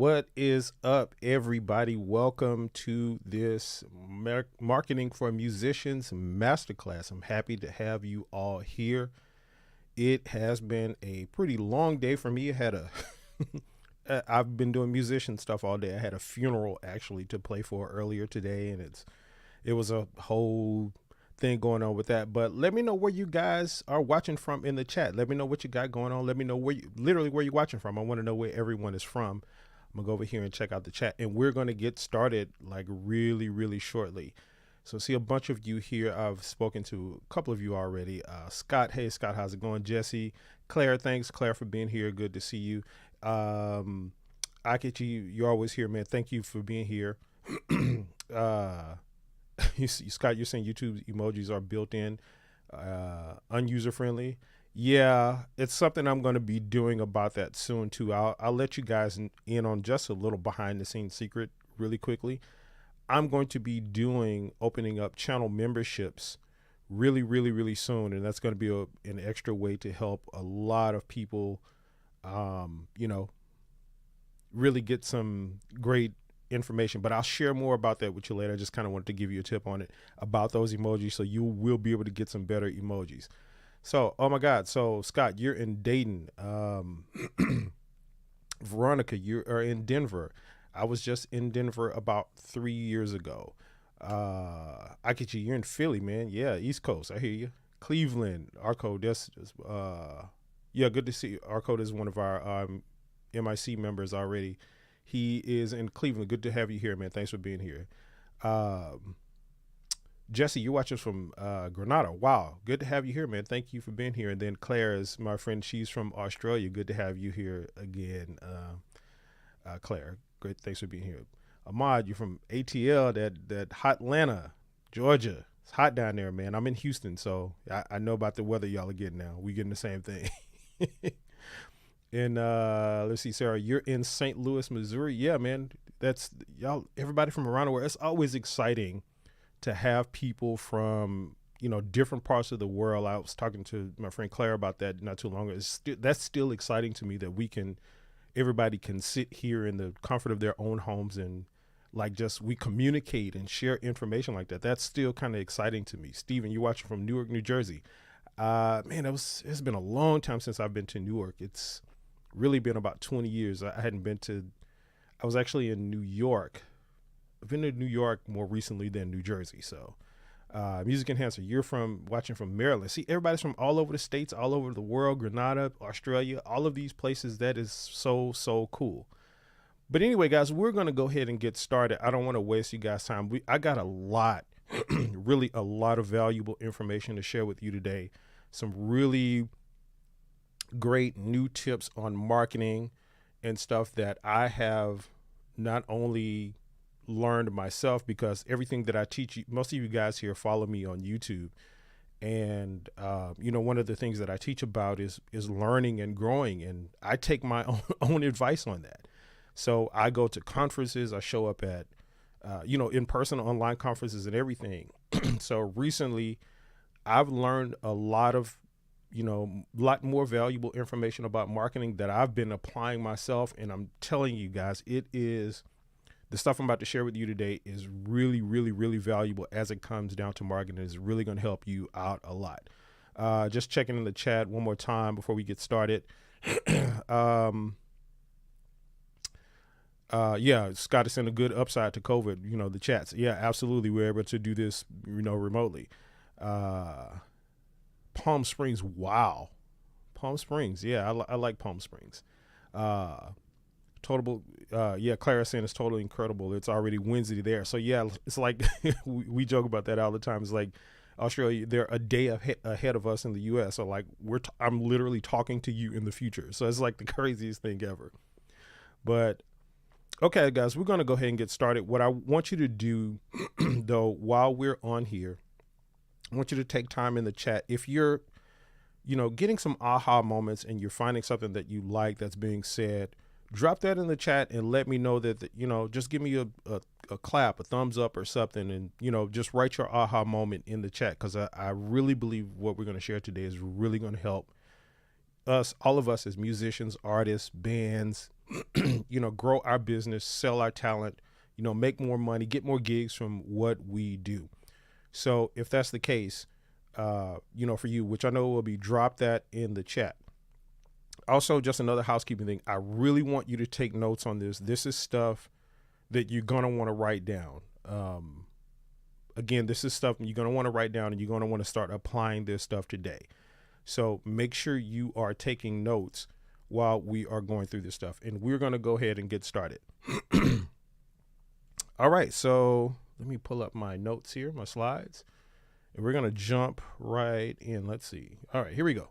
What is up, everybody? Welcome to this Marketing for Musicians Masterclass. I'm happy to have you all here. It has been a pretty long day for me. I've been doing musician stuff all day. I had a funeral actually to play for earlier today, and it was a whole thing going on with that. But let me know where you guys are watching from in the chat. Let me know what you got going on. Let me know where you're watching from. I want to know where everyone is from. I'm gonna go over here and check out the chat, and we're gonna get started like really, really shortly. So see a bunch of you here. I've spoken to a couple of you already. Scott, hey Scott, how's it going? Jesse, Claire, thanks Claire for being here. Good to see you. Akechi, you're always here, man. Thank you for being here. Scott, you're saying YouTube emojis are built in, unuser friendly. Yeah, it's something I'm going to be doing about that soon too. I'll let you guys in on just a little behind the scenes secret really quickly. I'm going to be opening up channel memberships really, really, really soon. And that's going to be an extra way to help a lot of people, really get some great information. But I'll share more about that with you later. I just kind of wanted to give you a tip on it about those emojis, so you will be able to get some better emojis. So, oh my God. So Scott, you're in Dayton. Veronica, you are in Denver. I was just in Denver about 3 years ago. Akechi, you're in Philly, man. Yeah, East Coast. I hear you. Cleveland, Arco. Yeah, good to see you. Arco is one of our MIC members already. He is in Cleveland. Good to have you here, man. Thanks for being here. Jesse, you're watching from Grenada. Wow. Good to have you here, man. Thank you for being here. And then Claire is my friend. She's from Australia. Good to have you here again, Claire. Great. Thanks for being here. Ahmad, you're from ATL, that hot Atlanta, Georgia. It's hot down there, man. I'm in Houston, so I know about the weather y'all are getting now. We getting the same thing. And let's see, Sarah, you're in St. Louis, Missouri. Yeah, man. That's y'all, everybody from around the world. It's always exciting to have people from, different parts of the world. I was talking to my friend Claire about that not too long ago. That's still exciting to me that everybody can sit here in the comfort of their own homes and we communicate and share information like that. That's still kind of exciting to me. Steven, you're watching from Newark, New Jersey. Man, it's been a long time since I've been to Newark. It's really been about 20 years. I was actually in New York. I've been to New York more recently than New Jersey. So, Music Enhancer, you're watching from Maryland. See, everybody's from all over the states, all over the world, Grenada, Australia, all of these places. That is so, so cool. But anyway, guys, we're going to go ahead and get started. I don't want to waste you guys' time. I got a lot, really a lot of valuable information to share with you today. Some really great new tips on marketing and stuff that I have not only learned myself, because everything that I teach you, most of you guys here follow me on YouTube. And, one of the things that I teach about is learning and growing. And I take my own advice on that. So I go to conferences, I show up at, in-person online conferences and everything. So recently I've learned a lot more valuable information about marketing that I've been applying myself. And I'm telling you guys, the stuff I'm about to share with you today is really, really, really valuable as it comes down to marketing. It's really going to help you out a lot. Just checking in the chat one more time before we get started. Yeah, Scott is saying a good upside to COVID, the chats. Yeah, absolutely. We're able to do this, remotely. Palm Springs. Wow. Palm Springs. Yeah, I like Palm Springs. Yeah, Clara's saying it's totally incredible. It's already Wednesday there. So yeah, it's like we joke about that all the time. It's like Australia, they're a day ahead of us in the US. So like I'm literally talking to you in the future. So it's like the craziest thing ever. But okay, guys, we're going to go ahead and get started. What I want you to do though, while we're on here, I want you to take time in the chat. If you're, getting some aha moments and you're finding something that you like that's being said, drop that in the chat and let me know that, just give me a clap, a thumbs up or something. And, just write your aha moment in the chat. Cause I really believe what we're going to share today is really going to help all of us as musicians, artists, bands, grow our business, sell our talent, make more money, get more gigs from what we do. So if that's the case, for you, which I know will be, drop that in the chat. Also, just another housekeeping thing. I really want you to take notes on this. This is stuff that you're going to want to write down. Again, this is stuff you're going to want to write down, and you're going to want to start applying this stuff today. So make sure you are taking notes while we are going through this stuff, and we're going to go ahead and get started. All right. So let me pull up my notes here, my slides, and we're going to jump right in. Let's see. All right, here we go.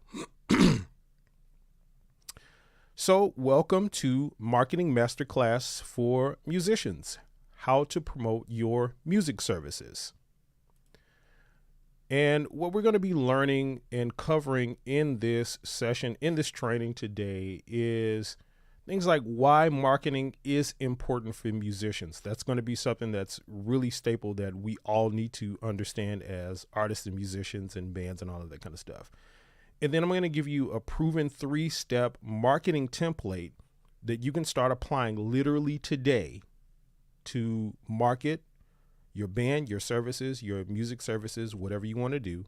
So welcome to Marketing Masterclass for Musicians, how to promote your music services. And what we're going to be learning and covering in this session, in this training today, is things like why marketing is important for musicians. That's going to be something that's really staple that we all need to understand as artists and musicians and bands and all of that kind of stuff. And then I'm going to give you a proven 3-step marketing template that you can start applying literally today to market your band, your services, your music services, whatever you want to do,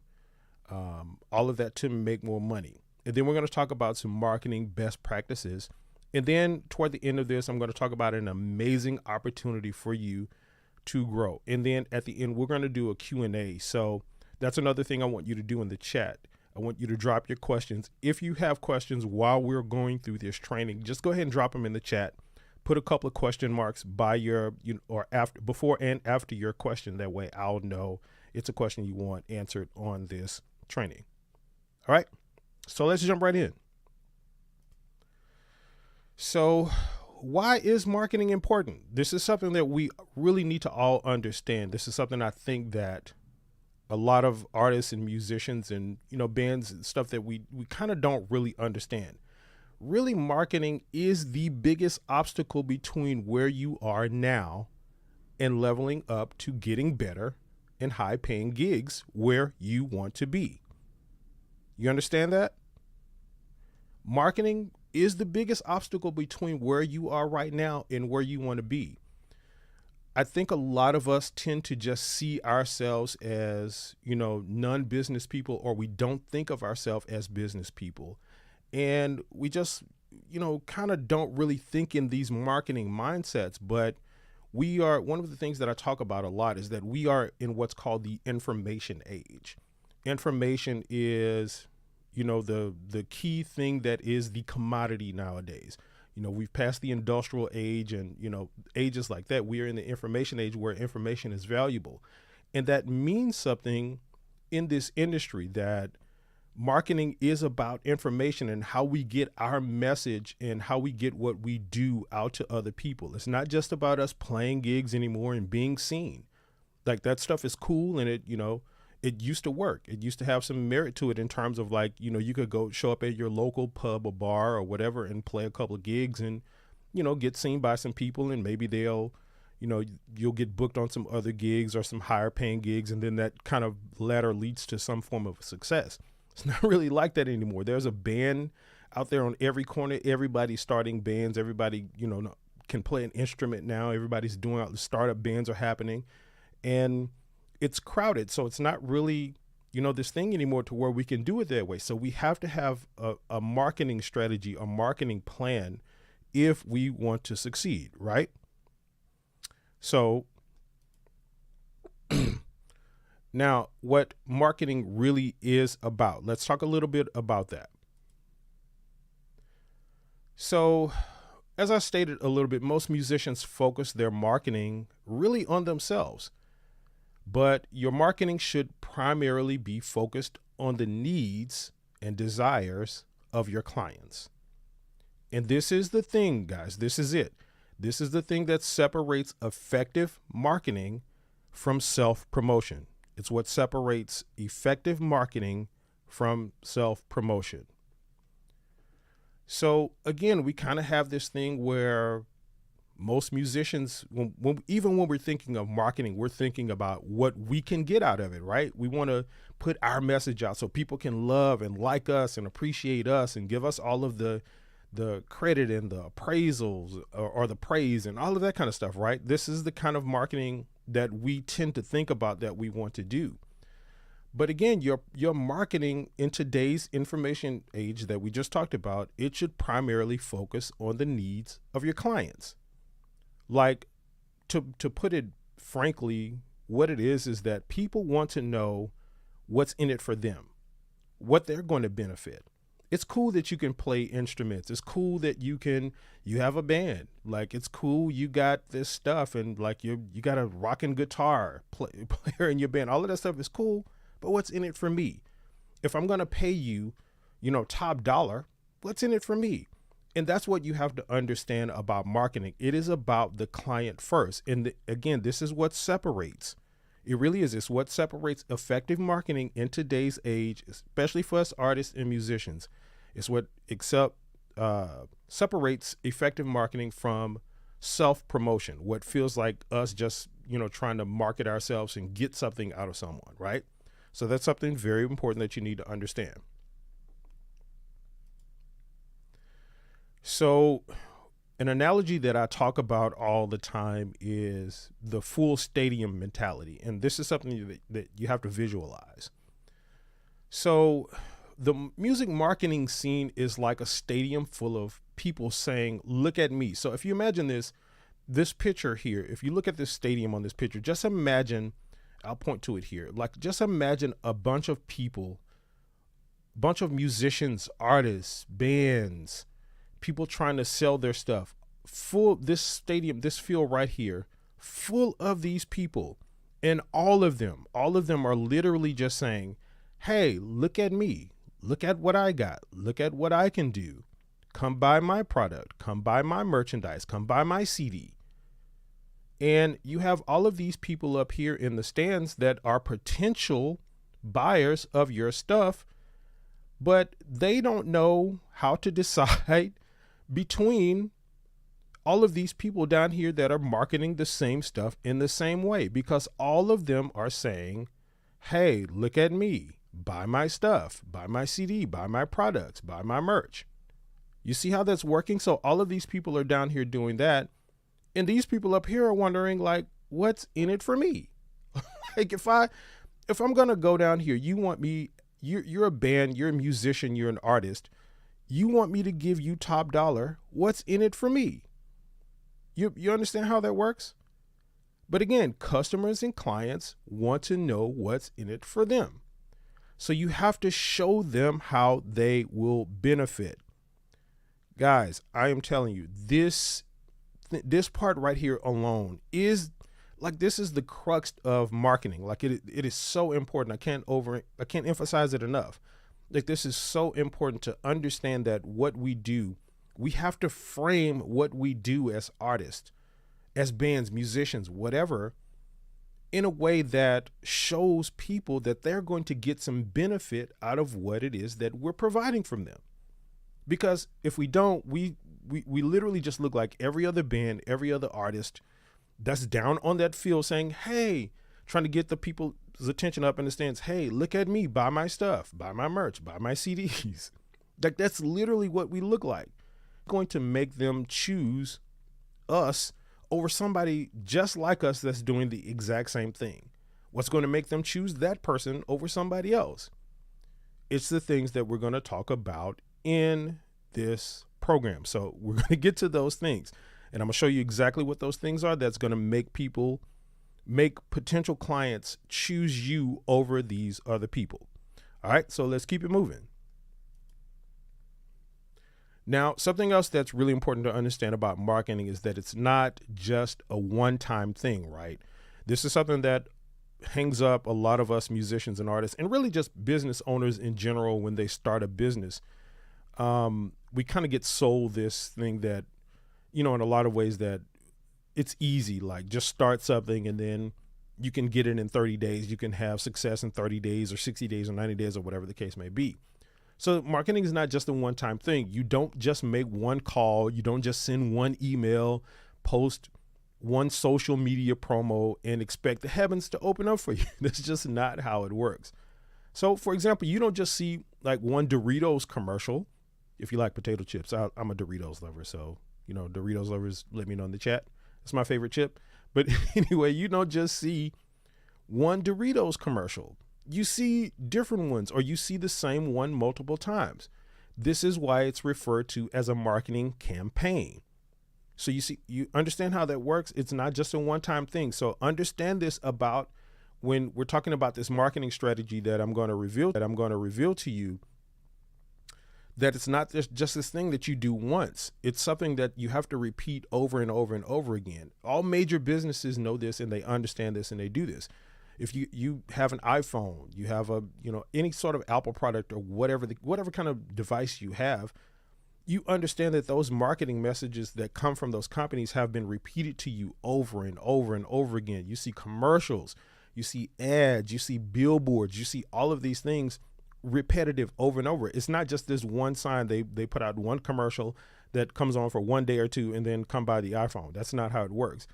all of that to make more money. And then we're going to talk about some marketing best practices. And then toward the end of this, I'm going to talk about an amazing opportunity for you to grow. And then at the end, we're going to do a Q&A. So that's another thing I want you to do in the chat. I want you to drop your questions. If you have questions while we're going through this training, just go ahead and drop them in the chat. Put a couple of question marks by your, or after, before and after your question. That way I'll know it's a question you want answered on this training. All right. So let's jump right in. So why is marketing important? This is something that we really need to all understand. This is something I think that a lot of artists and musicians and, bands and stuff that we kind of don't really understand. Really, marketing is the biggest obstacle between where you are now and leveling up to getting better and high paying gigs where you want to be. You understand that? Marketing is the biggest obstacle between where you are right now and where you want to be. I think a lot of us tend to just see ourselves as, non-business people, or we don't think of ourselves as business people. And we just, kind of don't really think in these marketing mindsets. But we are, one of the things that I talk about a lot is that we are in what's called the information age. Information is, the key thing that is the commodity nowadays. We've passed the industrial age and, ages like that. We are in the information age where information is valuable. And that means something in this industry, that marketing is about information and how we get our message and how we get what we do out to other people. It's not just about us playing gigs anymore and being seen. Like, that stuff is cool, and it used to work. It used to have some merit to it in terms of, like, you could go show up at your local pub or bar or whatever and play a couple of gigs and, get seen by some people, and maybe they'll, you'll get booked on some other gigs or some higher paying gigs. And then that kind of ladder leads to some form of success. It's not really like that anymore. There's a band out there on every corner. Everybody's starting bands. Everybody, can play an instrument now. Everybody's doing out, the startup bands are happening, and it's crowded. So it's not really, this thing anymore to where we can do it that way. So we have to have a marketing strategy, a marketing plan if we want to succeed, right? So now, what marketing really is about. Let's talk a little bit about that. So, as I stated a little bit, most musicians focus their marketing really on themselves. But your marketing should primarily be focused on the needs and desires of your clients. And this is the thing, guys. This is it. This is the thing that separates effective marketing from self-promotion. It's what separates effective marketing from self-promotion. So again, we kind of have this thing where Most musicians, even when we're thinking of marketing, we're thinking about what we can get out of it, right? We want to put our message out so people can love and like us and appreciate us and give us all of the credit and the appraisals or the praise and all of that kind of stuff, right? This is the kind of marketing that we tend to think about that we want to do. But again, your marketing in today's information age that we just talked about, it should primarily focus on the needs of your clients. Like, to put it frankly, what it is that people want to know what's in it for them, what they're going to benefit. It's cool that you can play instruments. It's cool that you have a band. Like, it's cool you got this stuff and like you got a rocking guitar player in your band. All of that stuff is cool, but what's in it for me? If I'm going to pay you, top dollar, what's in it for me? And that's what you have to understand about marketing. It is about the client first. And again, this is what separates. It really is. It's what separates effective marketing in today's age, especially for us artists and musicians. It's what separates effective marketing from self-promotion, what feels like us just, trying to market ourselves and get something out of someone, right? So that's something very important that you need to understand. So an analogy that I talk about all the time is the full stadium mentality. And this is something that you have to visualize. So the music marketing scene is like a stadium full of people saying, look at me. So if you imagine this picture here, if you look at this stadium on this picture, just imagine, I'll point to it here. Like, just imagine a bunch of people, bunch of musicians, artists, bands, people trying to sell their stuff, full this stadium, this field right here, full of these people. And all of them are literally just saying, hey, look at me. Look at what I got. Look at what I can do. Come buy my product. Come buy my merchandise. Come buy my CD. And you have all of these people up here in the stands that are potential buyers of your stuff, but they don't know how to decide between all of these people down here that are marketing the same stuff in the same way, because all of them are saying, hey, look at me, buy my stuff, buy my CD, buy my products, buy my merch. You see how that's working? So all of these people are down here doing that. And these people up here are wondering, like, what's in it for me? Like, if I'm going to go down here, you want me, you're a band, you're a musician, you're an artist. You want me to give you top dollar. What's in it for me? You understand how that works? But again, customers and clients want to know what's in it for them. So you have to show them how they will benefit. Guys, I am telling you, this part right here alone is like, this is the crux of marketing. Like, it is so important. I can't emphasize it enough. Like, this is so important to understand that what we do, we have to frame what we do as artists, as bands, musicians, whatever, in a way that shows people that they're going to get some benefit out of what it is that we're providing from them. Because if we don't, we literally just look like every other band, every other artist that's down on that field saying, hey, trying to get the people's attention up in the stands. Hey, look at me, buy my stuff, buy my merch, buy my CDs. Like, that's literally what we look like. Going to make them choose us over somebody just like us that's doing the exact same thing. What's going to make them choose that person over somebody else? It's the things that we're going to talk about in this program. So we're going to get to those things, and I'm going to show you exactly what those things are that's going to make potential clients choose you over these other people. All right, so let's keep it moving. Now, something else that's really important to understand about marketing is that it's not just a one-time thing, right? This is something that hangs up a lot of us musicians and artists, and really just business owners in general when they start a business. We kind of get sold this thing that, in a lot of ways that it's easy, like just start something and then you can get it in 30 days. You can have success in 30 days or 60 days or 90 days or whatever the case may be. So marketing is not just a one-time thing. You don't just make one call. You don't just send one email, post one social media promo and expect the heavens to open up for you. That's just not how it works. So, for example, you don't just see like one Doritos commercial. If you like potato chips, I'm a Doritos lover. So, Doritos lovers, let me know in the chat. It's my favorite chip. But anyway, you don't just see one Doritos commercial. You see different ones, or you see the same one multiple times. This is why it's referred to as a marketing campaign. So you understand how that works. It's not just a one-time thing. So understand this about when we're talking about this marketing strategy that I'm going to reveal to you, that it's not just this thing that you do once. It's something that you have to repeat over and over and over again. All major businesses know this, and they understand this, and they do this. If you have an iPhone, you have any sort of Apple product or whatever kind of device you have, you understand that those marketing messages that come from those companies have been repeated to you over and over and over again. You see commercials, you see ads, you see billboards, you see all of these things repetitive over and over. It's not just this one sign. They put out one commercial that comes on for one day or two and then come by the iPhone. That's not how it works.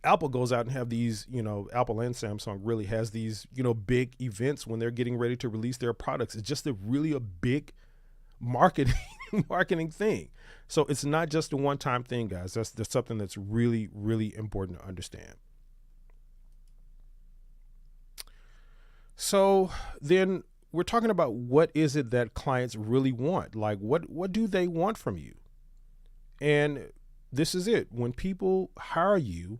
Apple goes out and have these, Apple and Samsung really has these, big events when they're getting ready to release their products. It's just a big marketing thing. So it's not just a one-time thing, guys. That's something that's really, really important to understand. So then we're talking about what is it that clients really want? Like what do they want from you? And this is it. When people hire you,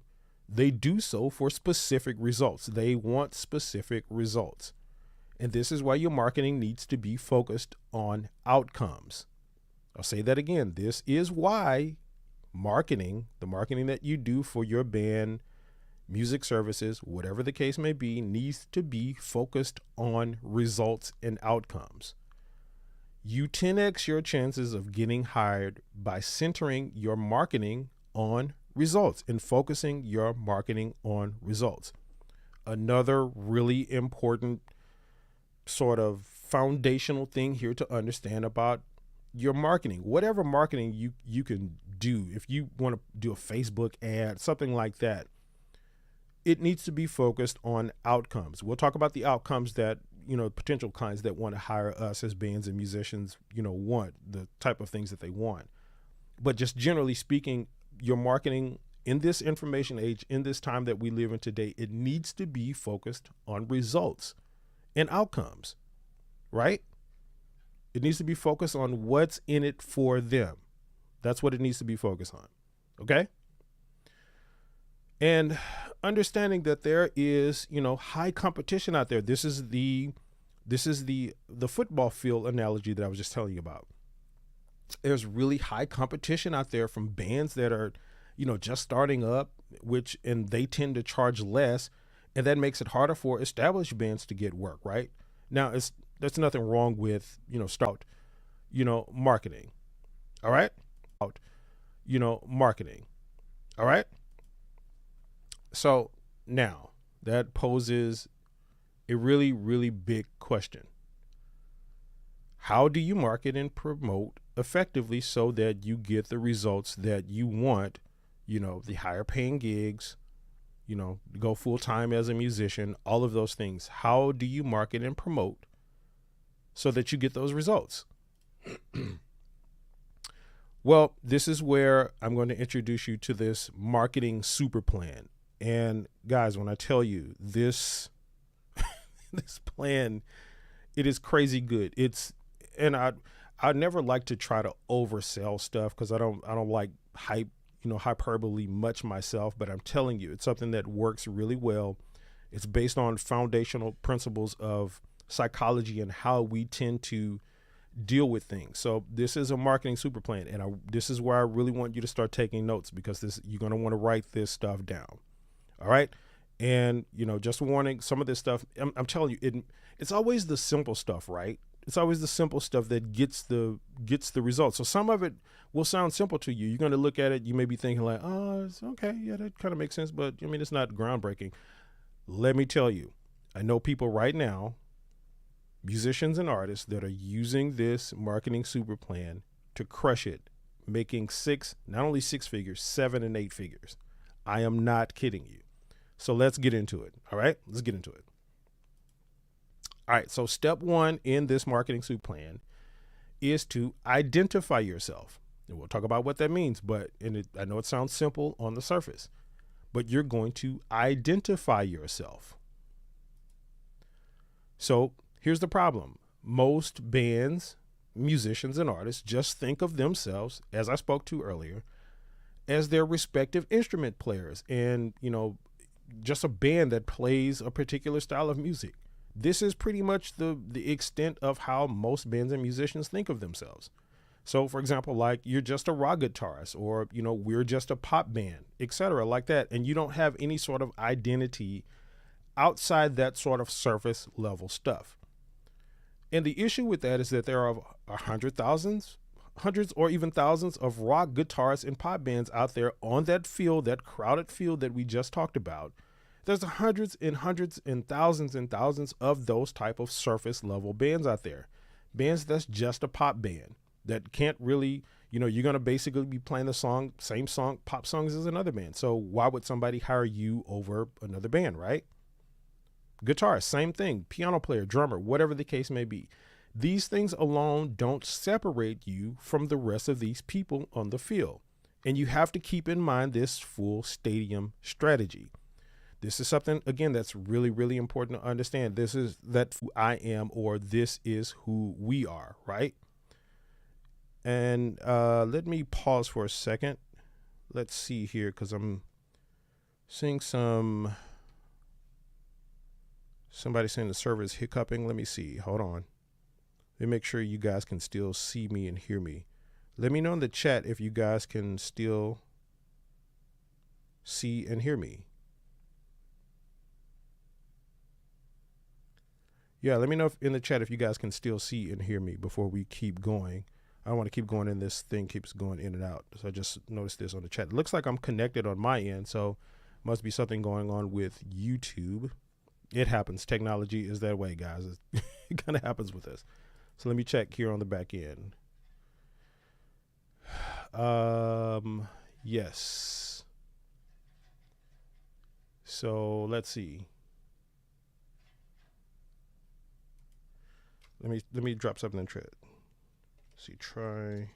they do so for specific results. They want specific results. And this is why your marketing needs to be focused on outcomes. I'll say that again. This is why the marketing that you do for your band, music services, whatever the case may be, needs to be focused on results and outcomes. You 10x your chances of getting hired by centering your marketing on results and focusing your marketing on results. Another really important sort of foundational thing here to understand about your marketing, whatever marketing you can do. If you want to do a Facebook ad, something like that, it needs to be focused on outcomes. We'll talk about the outcomes that, potential clients that want to hire us as bands and musicians, want, the type of things that they want. But just generally speaking, your marketing in this information age, in this time that we live in today, it needs to be focused on results and outcomes, right? It needs to be focused on what's in it for them. That's what it needs to be focused on. Okay. And understanding that there is, high competition out there. This is the football field analogy that I was just telling you about. There's really high competition out there from bands that are, just starting up, and they tend to charge less, and that makes it harder for established bands to get work, right? Now, there's nothing wrong with, marketing. All right? Marketing. All right? So now that poses a really, really big question. How do you market and promote effectively so that you get the results that you want, the higher paying gigs, go full time as a musician, all of those things? How do you market and promote so that you get those results? Well, this is where I'm going to introduce you to this marketing super plan. And guys, when I tell you this, this plan, it is crazy good. I never like to try to oversell stuff because I don't like hyperbole much myself, but I'm telling you, it's something that works really well. It's based on foundational principles of psychology and how we tend to deal with things. So this is a marketing super plan. And this is where I really want you to start taking notes, because you're going to want to write this stuff down. All right. And, just a warning, some of this stuff, I'm telling you, it's always the simple stuff, right? It's always the simple stuff that gets the results. So some of it will sound simple to you. You're going to look at it. You may be thinking like, oh, it's okay. Yeah, that kind of makes sense. But it's not groundbreaking. Let me tell you, I know people right now, musicians and artists, that are using this marketing super plan to crush it making not only six figures, 7 and 8 figures. I am not kidding you. So let's get into it. All right, let's get into it. All right, so step one in this marketing soup plan is to identify yourself. And we'll talk about what that means, I know it sounds simple on the surface, but you're going to identify yourself. So here's the problem. Most bands, musicians, and artists just think of themselves, as I spoke to earlier, as their respective instrument players and, just a band that plays a particular style of music. This is pretty much the extent of how most bands and musicians think of themselves. So, for example, like you're just a rock guitarist, or, we're just a pop band, etc., like that. And you don't have any sort of identity outside that sort of surface level stuff. And the issue with that is that there are hundreds or even thousands of rock guitarists and pop bands out there on that field, that crowded field that we just talked about. There's hundreds and thousands of those type of surface level bands out there. Bands that's just a pop band that can't really, you're going to basically be playing the same song, pop songs as another band. So why would somebody hire you over another band, right? Guitarist, same thing. Piano player, drummer, whatever the case may be. These things alone don't separate you from the rest of these people on the field. And you have to keep in mind this full stadium strategy. This is something, again, that's really, really important to understand. This is that who I am, or this is who we are, right? And let me pause for a second. Let's see here, because I'm seeing somebody saying the server is hiccuping. Let me see. Hold on. Let me make sure you guys can still see me and hear me. Let me know in the chat if you guys can still see and hear me. Yeah, let me know in the chat if you guys can still see and hear me before we keep going. I don't want to keep going and this thing keeps going in and out. So I just noticed this on the chat. It looks like I'm connected on my end, so must be something going on with YouTube. It happens. Technology is that way, guys. It kind of happens with us. So let me check here on the back end. Yes. So let's see. Let me drop something in chat. See, try.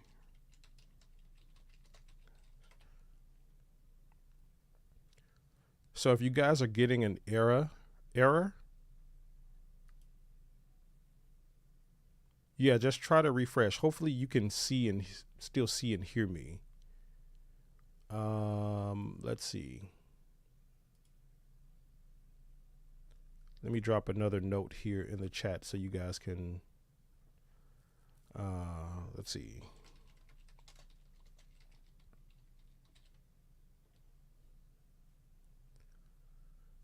So if you guys are getting an error, yeah, just try to refresh. Hopefully you can see and still see and hear me. Let's see. Let me drop another note here in the chat so you guys can, let's see.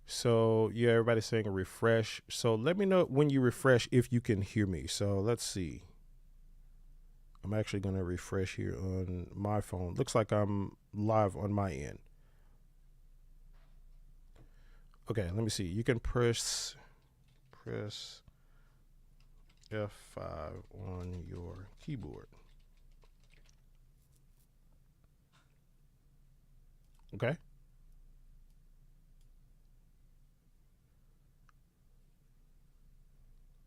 So yeah, everybody's saying a refresh. So let me know when you refresh if you can hear me. So let's see. I'm actually going to refresh here on my phone. Looks like I'm live on my end. Okay, let me see. You can press F5 on your keyboard. Okay.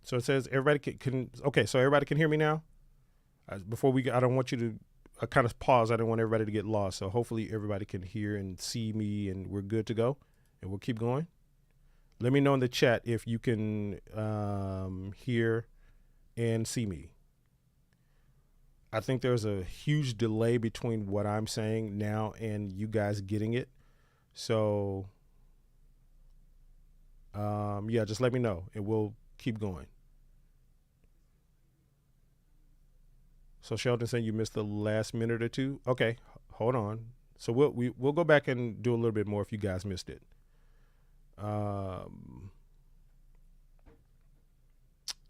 So it says everybody can okay, so everybody can hear me now? Before I don't want you to, I kind of pause. I don't want everybody to get lost. So hopefully everybody can hear and see me and we're good to go. And we'll keep going. Let me know in the chat if you can hear and see me. I think there's a huge delay between what I'm saying now and you guys getting it. So, yeah, just let me know and we'll keep going. So Sheldon saying you missed the last minute or two. Okay, hold on. So we'll go back and do a little bit more if you guys missed it. All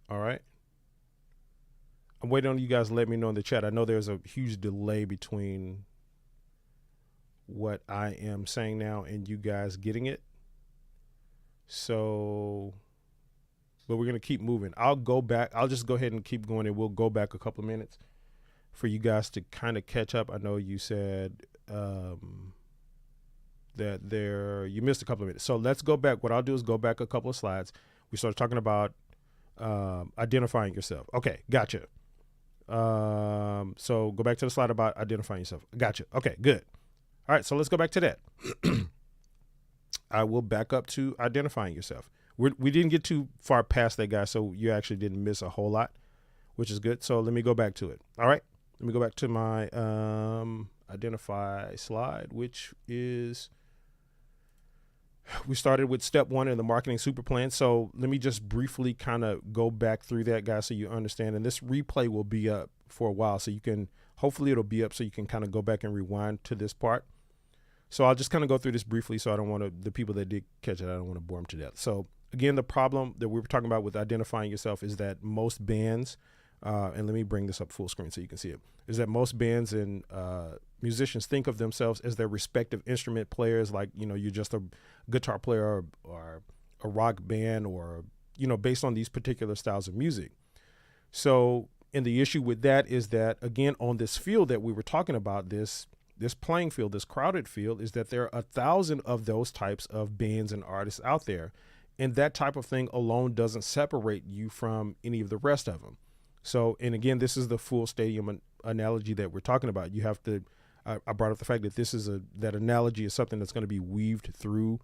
right. I'm waiting on you guys to let me know in the chat. I know there's a huge delay between what I am saying now and you guys getting it. So, but we're going to keep moving. I'll go back. I'll just go ahead and keep going and we'll go back a couple of minutes for you guys to kind of catch up. I know you said that you missed a couple of minutes. So let's go back. What I'll do is go back a couple of slides. We started talking about identifying yourself. Okay, gotcha. So go back to the slide about identifying yourself. Gotcha. Okay, good. All right, so let's go back to that. I will back up to identifying yourself. We didn't get too far past that, guys, so you actually didn't miss a whole lot, which is good. So let me go back to it. All right, let me go back to my identify slide, which is, we started with step 1 in the marketing super plan. So let me just briefly kind of go back through that, guys, so you understand. And this replay will be up for a while, so you can, hopefully it'll be up so you can kind of go back and rewind to this part. So I'll just kind of go through this briefly, so I don't want to, the people that did catch it, I don't want to bore them to death. So again, the problem that we were talking about with identifying yourself is that most bands, and let me bring this up full screen so you can see it, is that most bands and musicians think of themselves as their respective instrument players, like, you know, you're just a guitar player or a rock band, or, you know, based on these particular styles of music. So, and the issue with that is that, again, on this field that we were talking about, this playing field, this crowded field, is that there are 1,000 of those types of bands and artists out there. And that type of thing alone doesn't separate you from any of the rest of them. So, and again, this is the full stadium analogy that we're talking about. You have to, I brought up the fact that that analogy is something that's going to be weaved through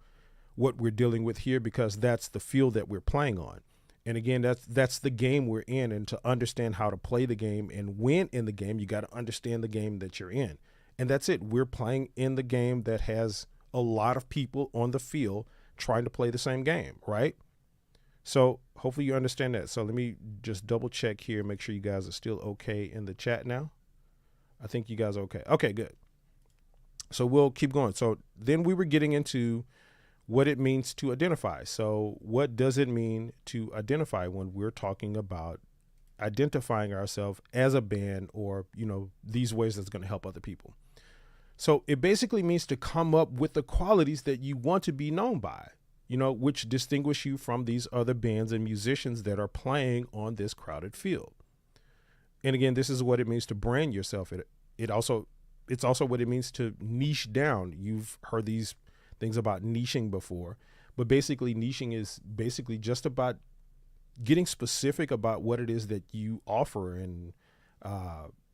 what we're dealing with here, because that's the field that we're playing on. And again, that's the game we're in. And to understand how to play the game and win in the game, you got to understand the game that you're in. And that's it. We're playing in the game that has a lot of people on the field trying to play the same game, right? So hopefully you understand that. So let me just double check here, make sure you guys are still okay in the chat now. I think you guys are okay. Okay, good. So we'll keep going. So then we were getting into what it means to identify. So what does it mean to identify when we're talking about identifying ourselves as a band, or, you know, these ways that's going to help other people? So it basically means to come up with the qualities that you want to be known by, you know, which distinguish you from these other bands and musicians that are playing on this crowded field. And again, this is what it means to brand yourself. It's also what it means to niche down. You've heard these things about niching before, but basically niching is basically just about getting specific about what it is that you offer and,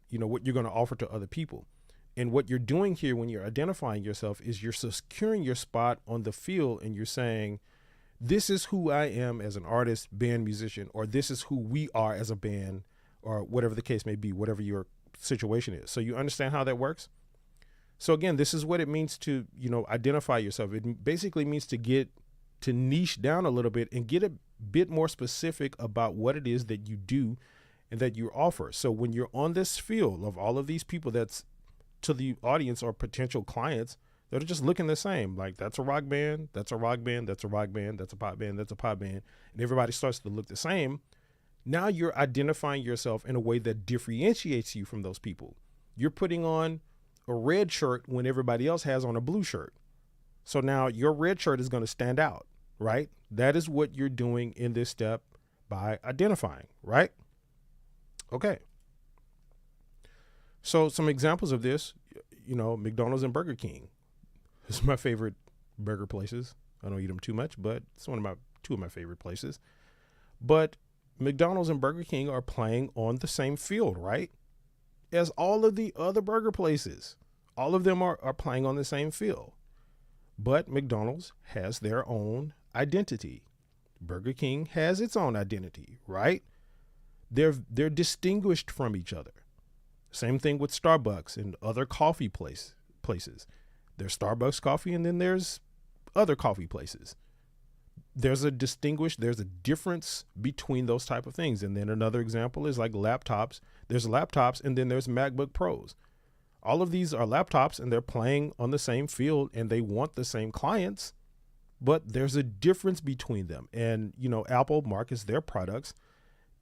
you know, what you're going to offer to other people. And what you're doing here when you're identifying yourself is you're securing your spot on the field, and you're saying, this is who I am as an artist, band, musician, or this is who we are as a band, or whatever the case may be, whatever your situation is. So you understand how that works? So again, this is what it means to, you know, identify yourself. It basically means to niche down a little bit and get a bit more specific about what it is that you do and that you offer. So when you're on this field of all of these people that's to the audience or potential clients that are just looking the same, like that's a rock band, that's a rock band, that's a rock band, that's a pop band, that's a pop band, and everybody starts to look the same. Now you're identifying yourself in a way that differentiates you from those people. You're putting on a red shirt when everybody else has on a blue shirt. So now your red shirt is going to stand out, right? That is what you're doing in this step by identifying, right? Okay. So some examples of this, you know, McDonald's and Burger King. It's my favorite burger places. I don't eat them too much, but it's two of my favorite places. But McDonald's and Burger King are playing on the same field, right? As all of the other burger places. All of them are playing on the same field. But McDonald's has their own identity. Burger King has its own identity, right? They're distinguished from each other. Same thing with Starbucks and other coffee places. There's Starbucks coffee, and then there's other coffee places. There's a difference between those type of things. And then another example is like laptops. There's laptops, and then there's MacBook Pros. All of these are laptops, and they're playing on the same field, and they want the same clients, but there's a difference between them. And, you know, Apple markets their products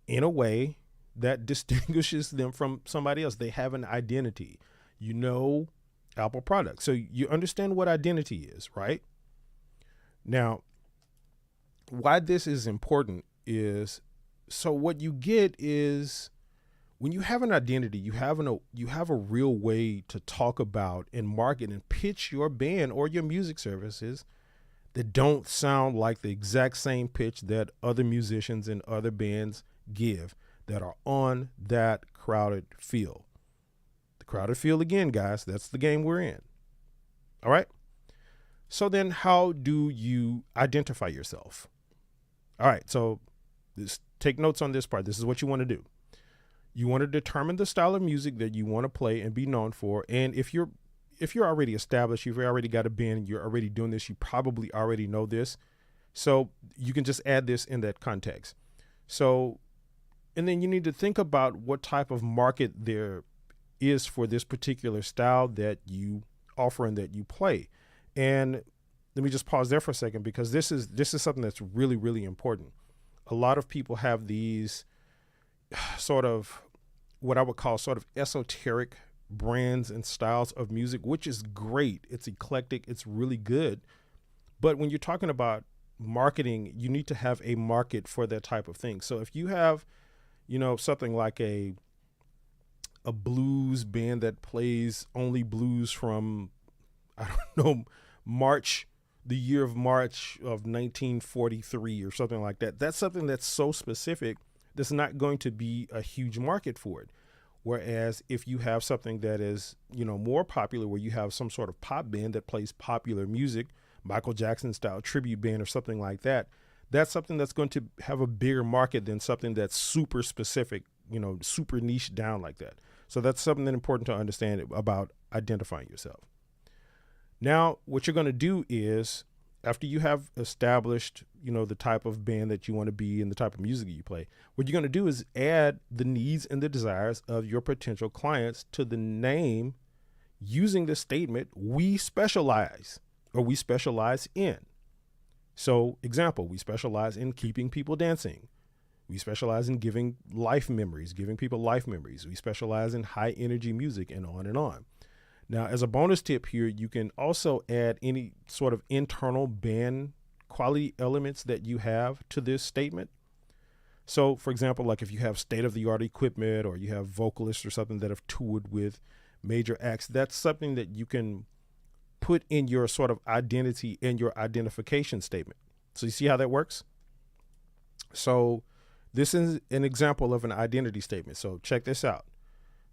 in a way that distinguishes them from somebody else. They have an identity, you know, Apple products. So you understand what identity is, right? Now, why this is important is, so what you get is when you have an identity, you have a real way to talk about and market and pitch your band or your music services that don't sound like the exact same pitch that other musicians and other bands give that are on that crowded field. The crowded field again, guys, that's the game we're in. All right. So then how do you identify yourself? All right. So take notes on this part. This is what you want to do. You want to determine the style of music that you want to play and be known for. And if you're already established, you've already got a band, you're already doing this, you probably already know this. So you can just add this in that context. So, and then you need to think about what type of market there is for this particular style that you offer and that you play. And let me just pause there for a second, because this is something that's really, really important. A lot of people have these sort of what I would call sort of esoteric brands and styles of music, which is great. It's eclectic. It's really good. But when you're talking about marketing, you need to have a market for that type of thing. So if you have, something like a blues band that plays only blues from, I don't know, the year of March of 1943 or something like that. That's something that's so specific. There's not going to be a huge market for it. Whereas if you have something that is, more popular, where you have some sort of pop band that plays popular music, Michael Jackson style tribute band or something like that, that's something that's going to have a bigger market than something that's super specific, super niche down like that. So that's something that's important to understand about identifying yourself. Now, what you're going to do is, after you have established, the type of band that you want to be and the type of music that you play, what you're going to do is add the needs and the desires of your potential clients to the name using the statement, we specialize, or we specialize in. So example, we specialize in keeping people dancing. We specialize in giving people life memories. We specialize in high energy music, and on and on. Now, as a bonus tip here, you can also add any sort of internal band quality elements that you have to this statement. So, for example, like if you have state-of-the-art equipment, or you have vocalists or something that have toured with major acts, that's something that you can put in your sort of identity and your identification statement. So you see how that works? So this is an example of an identity statement. So check this out.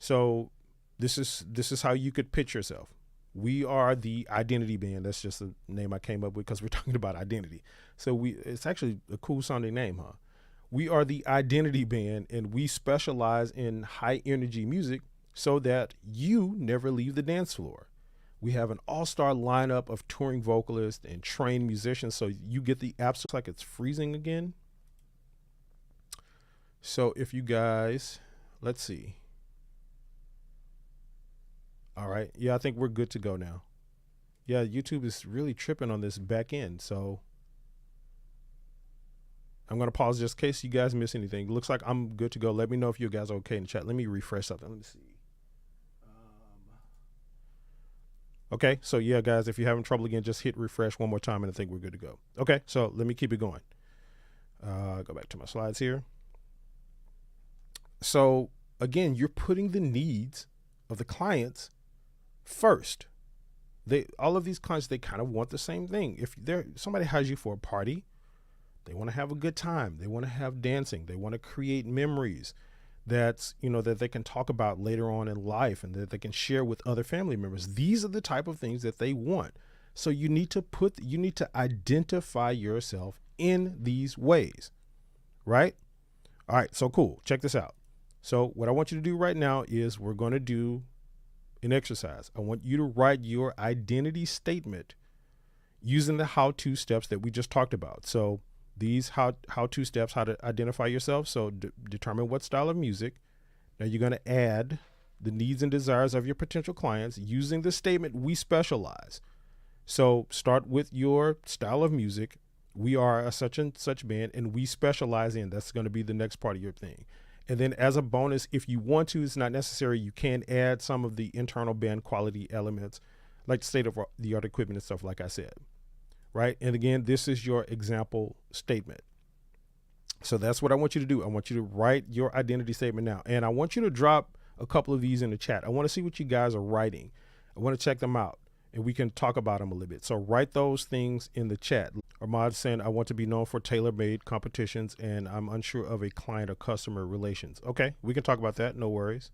So this is how you could pitch yourself. We are the identity band. That's just a name I came up with because we're talking about identity. So it's actually a cool sounding name, huh? We are the identity band, and we specialize in high energy music so that you never leave the dance floor. We have an all-star lineup of touring vocalists and trained musicians, so you get the absolute, like it's freezing again. So if you guys, let's see. All right. Yeah, I think we're good to go now. Yeah, YouTube is really tripping on this back end. So I'm going to pause just in case you guys miss anything. It looks like I'm good to go. Let me know if you guys are okay in the chat. Let me refresh something. Let me see. Okay. So yeah, guys, if you're having trouble again, just hit refresh one more time and I think we're good to go. Okay. So let me keep it going. Go back to my slides here. So again, you're putting the needs of the clients first. All of these clients, they kind of want the same thing. If somebody hires you for a party, they want to have a good time. They want to have dancing. They want to create memories that they can talk about later on in life and that they can share with other family members. These are the type of things that they want. So you need to identify yourself in these ways, right? All right. So cool. Check this out. So what I want you to do right now is we're going to do an exercise. I want you to write your identity statement using the how-to steps that we just talked about. So these how-to steps, how to identify yourself. So determine what style of music. Now you're going to add the needs and desires of your potential clients using the statement, we specialize. So start with your style of music. We are a such and such band and we specialize in. That's going to be the next part of your thing. And then as a bonus, if you want to, it's not necessary, you can add some of the internal band quality elements, like state-of-the-art equipment and stuff, like I said, right? And again, this is your example statement. So that's what I want you to do. I want you to write your identity statement now. And I want you to drop a couple of these in the chat. I want to see what you guys are writing. I want to check them out and we can talk about them a little bit. So write those things in the chat. Ahmad saying, I want to be known for tailor-made competitions and I'm unsure of a client or customer relations. Okay, we can talk about that. No worries.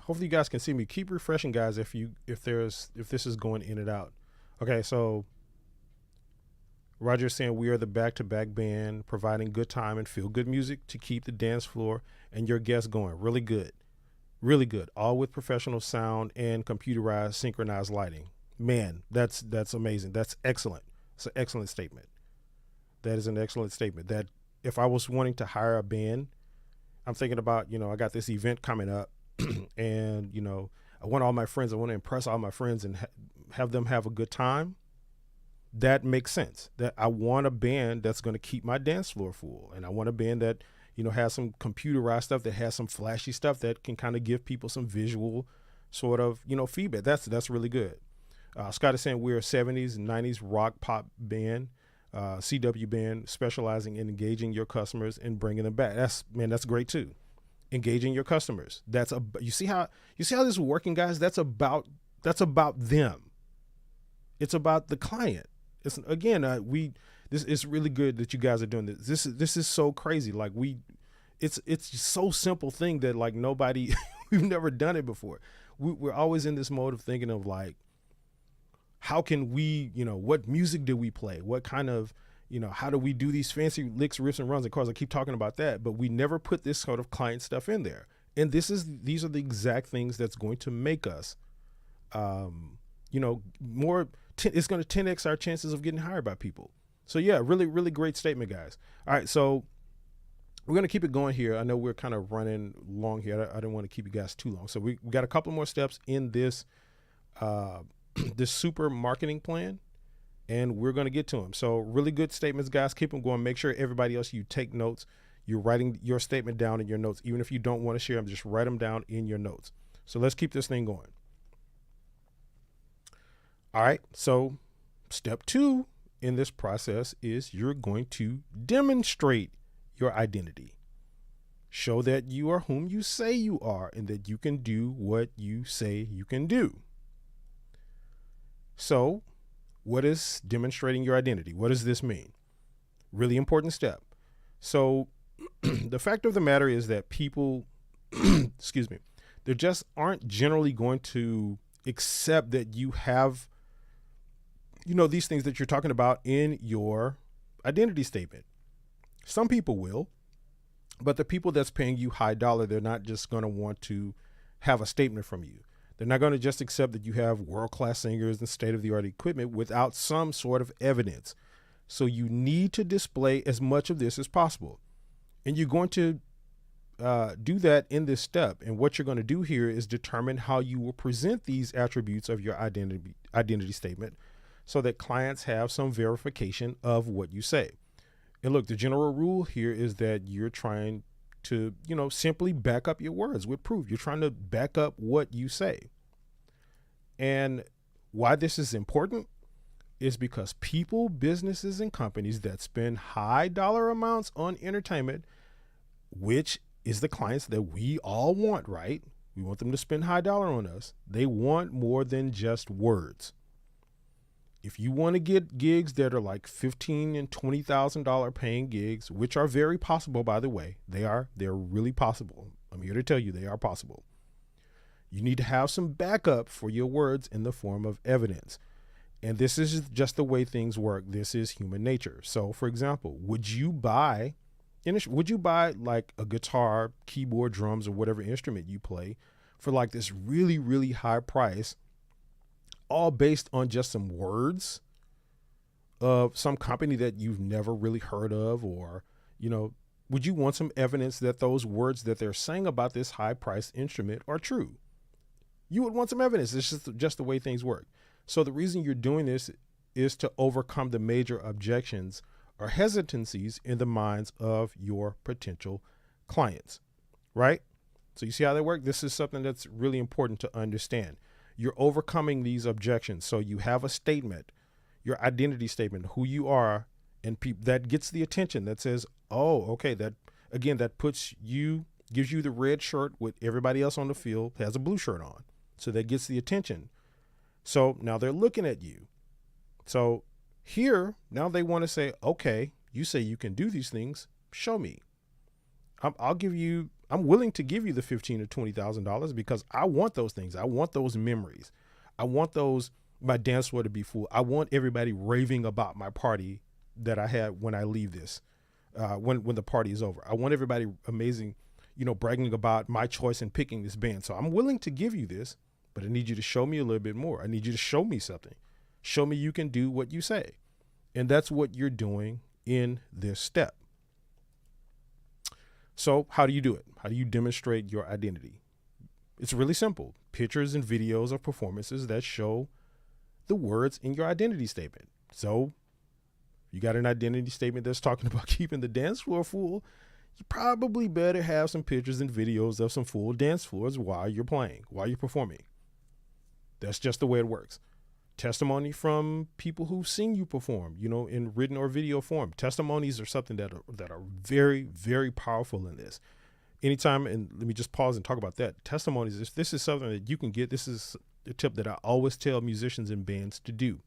Hopefully you guys can see me. Keep refreshing, guys, if this is going in and out. Okay, so Roger's saying we are the back-to-back band providing good time and feel good music to keep the dance floor and your guests going. Really good. Really good. All with professional sound and computerized synchronized lighting. Man, that's amazing. That's excellent. It's an excellent statement. That is an excellent statement. That if I was wanting to hire a band, I'm thinking about, I got this event coming up and, I want all my friends, I want to impress all my friends and have them have a good time. That makes sense. That I want a band that's going to keep my dance floor full. And I want a band that, has some computerized stuff, that has some flashy stuff that can kind of give people some visual sort of, feedback. That's really good. Scott is saying we're a 70s and 90s rock pop band, CW band specializing in engaging your customers and bringing them back. That's great too. Engaging your customers. You see how this is working, guys? That's about them. It's about the client. It's again, this is really good that you guys are doing this. This is so crazy. Like it's so simple thing that like nobody, we've never done it before. We're always in this mode of thinking of like, how can we, what music do we play? What kind of, how do we do these fancy licks, riffs, and runs? Of course, I keep talking about that, but we never put this sort of client stuff in there. And these are the exact things that's going to make us, more. It's going to 10x our chances of getting hired by people. So yeah, really, really great statement, guys. All right, so we're going to keep it going here. I know we're kind of running long here. I don't want to keep you guys too long. So we got a couple more steps in this this super marketing plan, and we're going to get to them. So really good statements, guys. Keep them going. Make sure everybody else, you take notes. You're writing your statement down in your notes. Even if you don't want to share them, just write them down in your notes. So let's keep this thing going. All right. So step 2 in this process is you're going to demonstrate your identity. Show that you are whom you say you are and that you can do what you say you can do. So what is demonstrating your identity? What does this mean? Really important step. So the fact of the matter is that people, excuse me, they just aren't generally going to accept that you have, these things that you're talking about in your identity statement. Some people will, but the people that's paying you high dollar, they're not just going to want to have a statement from you. They're not going to just accept that you have world-class singers and state-of-the-art equipment without some sort of evidence. So you need to display as much of this as possible. And you're going to do that in this step. And what you're going to do here is determine how you will present these attributes of your identity statement so that clients have some verification of what you say. And look, the general rule here is that you're trying to, simply back up your words with proof. You're trying to back up what you say. And why this is important is because people, businesses, and companies that spend high dollar amounts on entertainment, which is the clients that we all want, right? We want them to spend high dollar on us. They want more than just words. If you want to get gigs that are like $15,000 and $20,000 paying gigs, which are very possible, by the way, they're really possible. I'm here to tell you they are possible. You need to have some backup for your words in the form of evidence. And this is just the way things work. This is human nature. So for example, would you buy like a guitar, keyboard, drums, or whatever instrument you play for like this really, really high price, all based on just some words of some company that you've never really heard of? Or, would you want some evidence that those words that they're saying about this high priced instrument are true? You would want some evidence. It's just the way things work. So the reason you're doing this is to overcome the major objections or hesitancies in the minds of your potential clients, right? So you see how they work? This is something that's really important to understand. You're overcoming these objections. So you have a statement your identity statement, who you are, and that gets the attention that says, oh, okay, that again, that gives you the red shirt with everybody else on the field has a blue shirt on. So that gets the attention. So now they're looking at you. So here, now they want to say, okay, you say you can do these things. Show me. I'm willing to give you the $15,000 or $20,000 because I want those things. I want those memories. I want my dance floor to be full. I want everybody raving about my party that I had when I leave this, when the party is over. I want everybody amazing, bragging about my choice in picking this band. So I'm willing to give you this, but I need you to show me a little bit more. I need you to show me something. Show me you can do what you say. And that's what you're doing in this step. So how do you do it? How do you demonstrate your identity? It's really simple. Pictures and videos of performances that show the words in your identity statement. So you got an identity statement that's talking about keeping the dance floor full. You probably better have some pictures and videos of some full dance floors while you're playing, while you're performing. That's just the way it works. Testimony from people who've seen you perform, in written or video form. Testimonies are something that are very, very powerful in this. Anytime, and let me just pause and talk about that. Testimonies, if this is something that you can get, this is a tip that I always tell musicians and bands to do.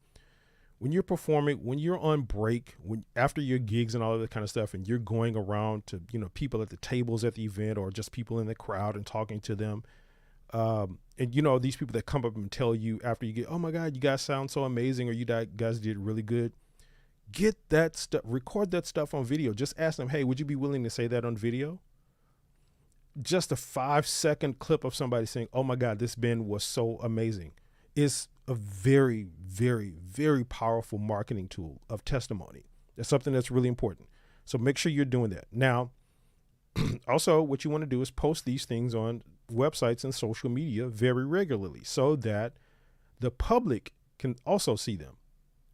When you're performing, when you're on break, after your gigs and all of that kind of stuff, and you're going around to, people at the tables at the event or just people in the crowd and talking to them. And these people that come up and tell you after you get, oh my God, you guys sound so amazing, or you guys did really good. Get that stuff, record that stuff on video. Just ask them, hey, would you be willing to say that on video? Just a 5-second clip of somebody saying, oh my God, this band was so amazing, is a very, very, very powerful marketing tool of testimony. That's something that's really important. So make sure you're doing that. Now, also what you want to do is post these things on websites and social media very regularly so that the public can also see them.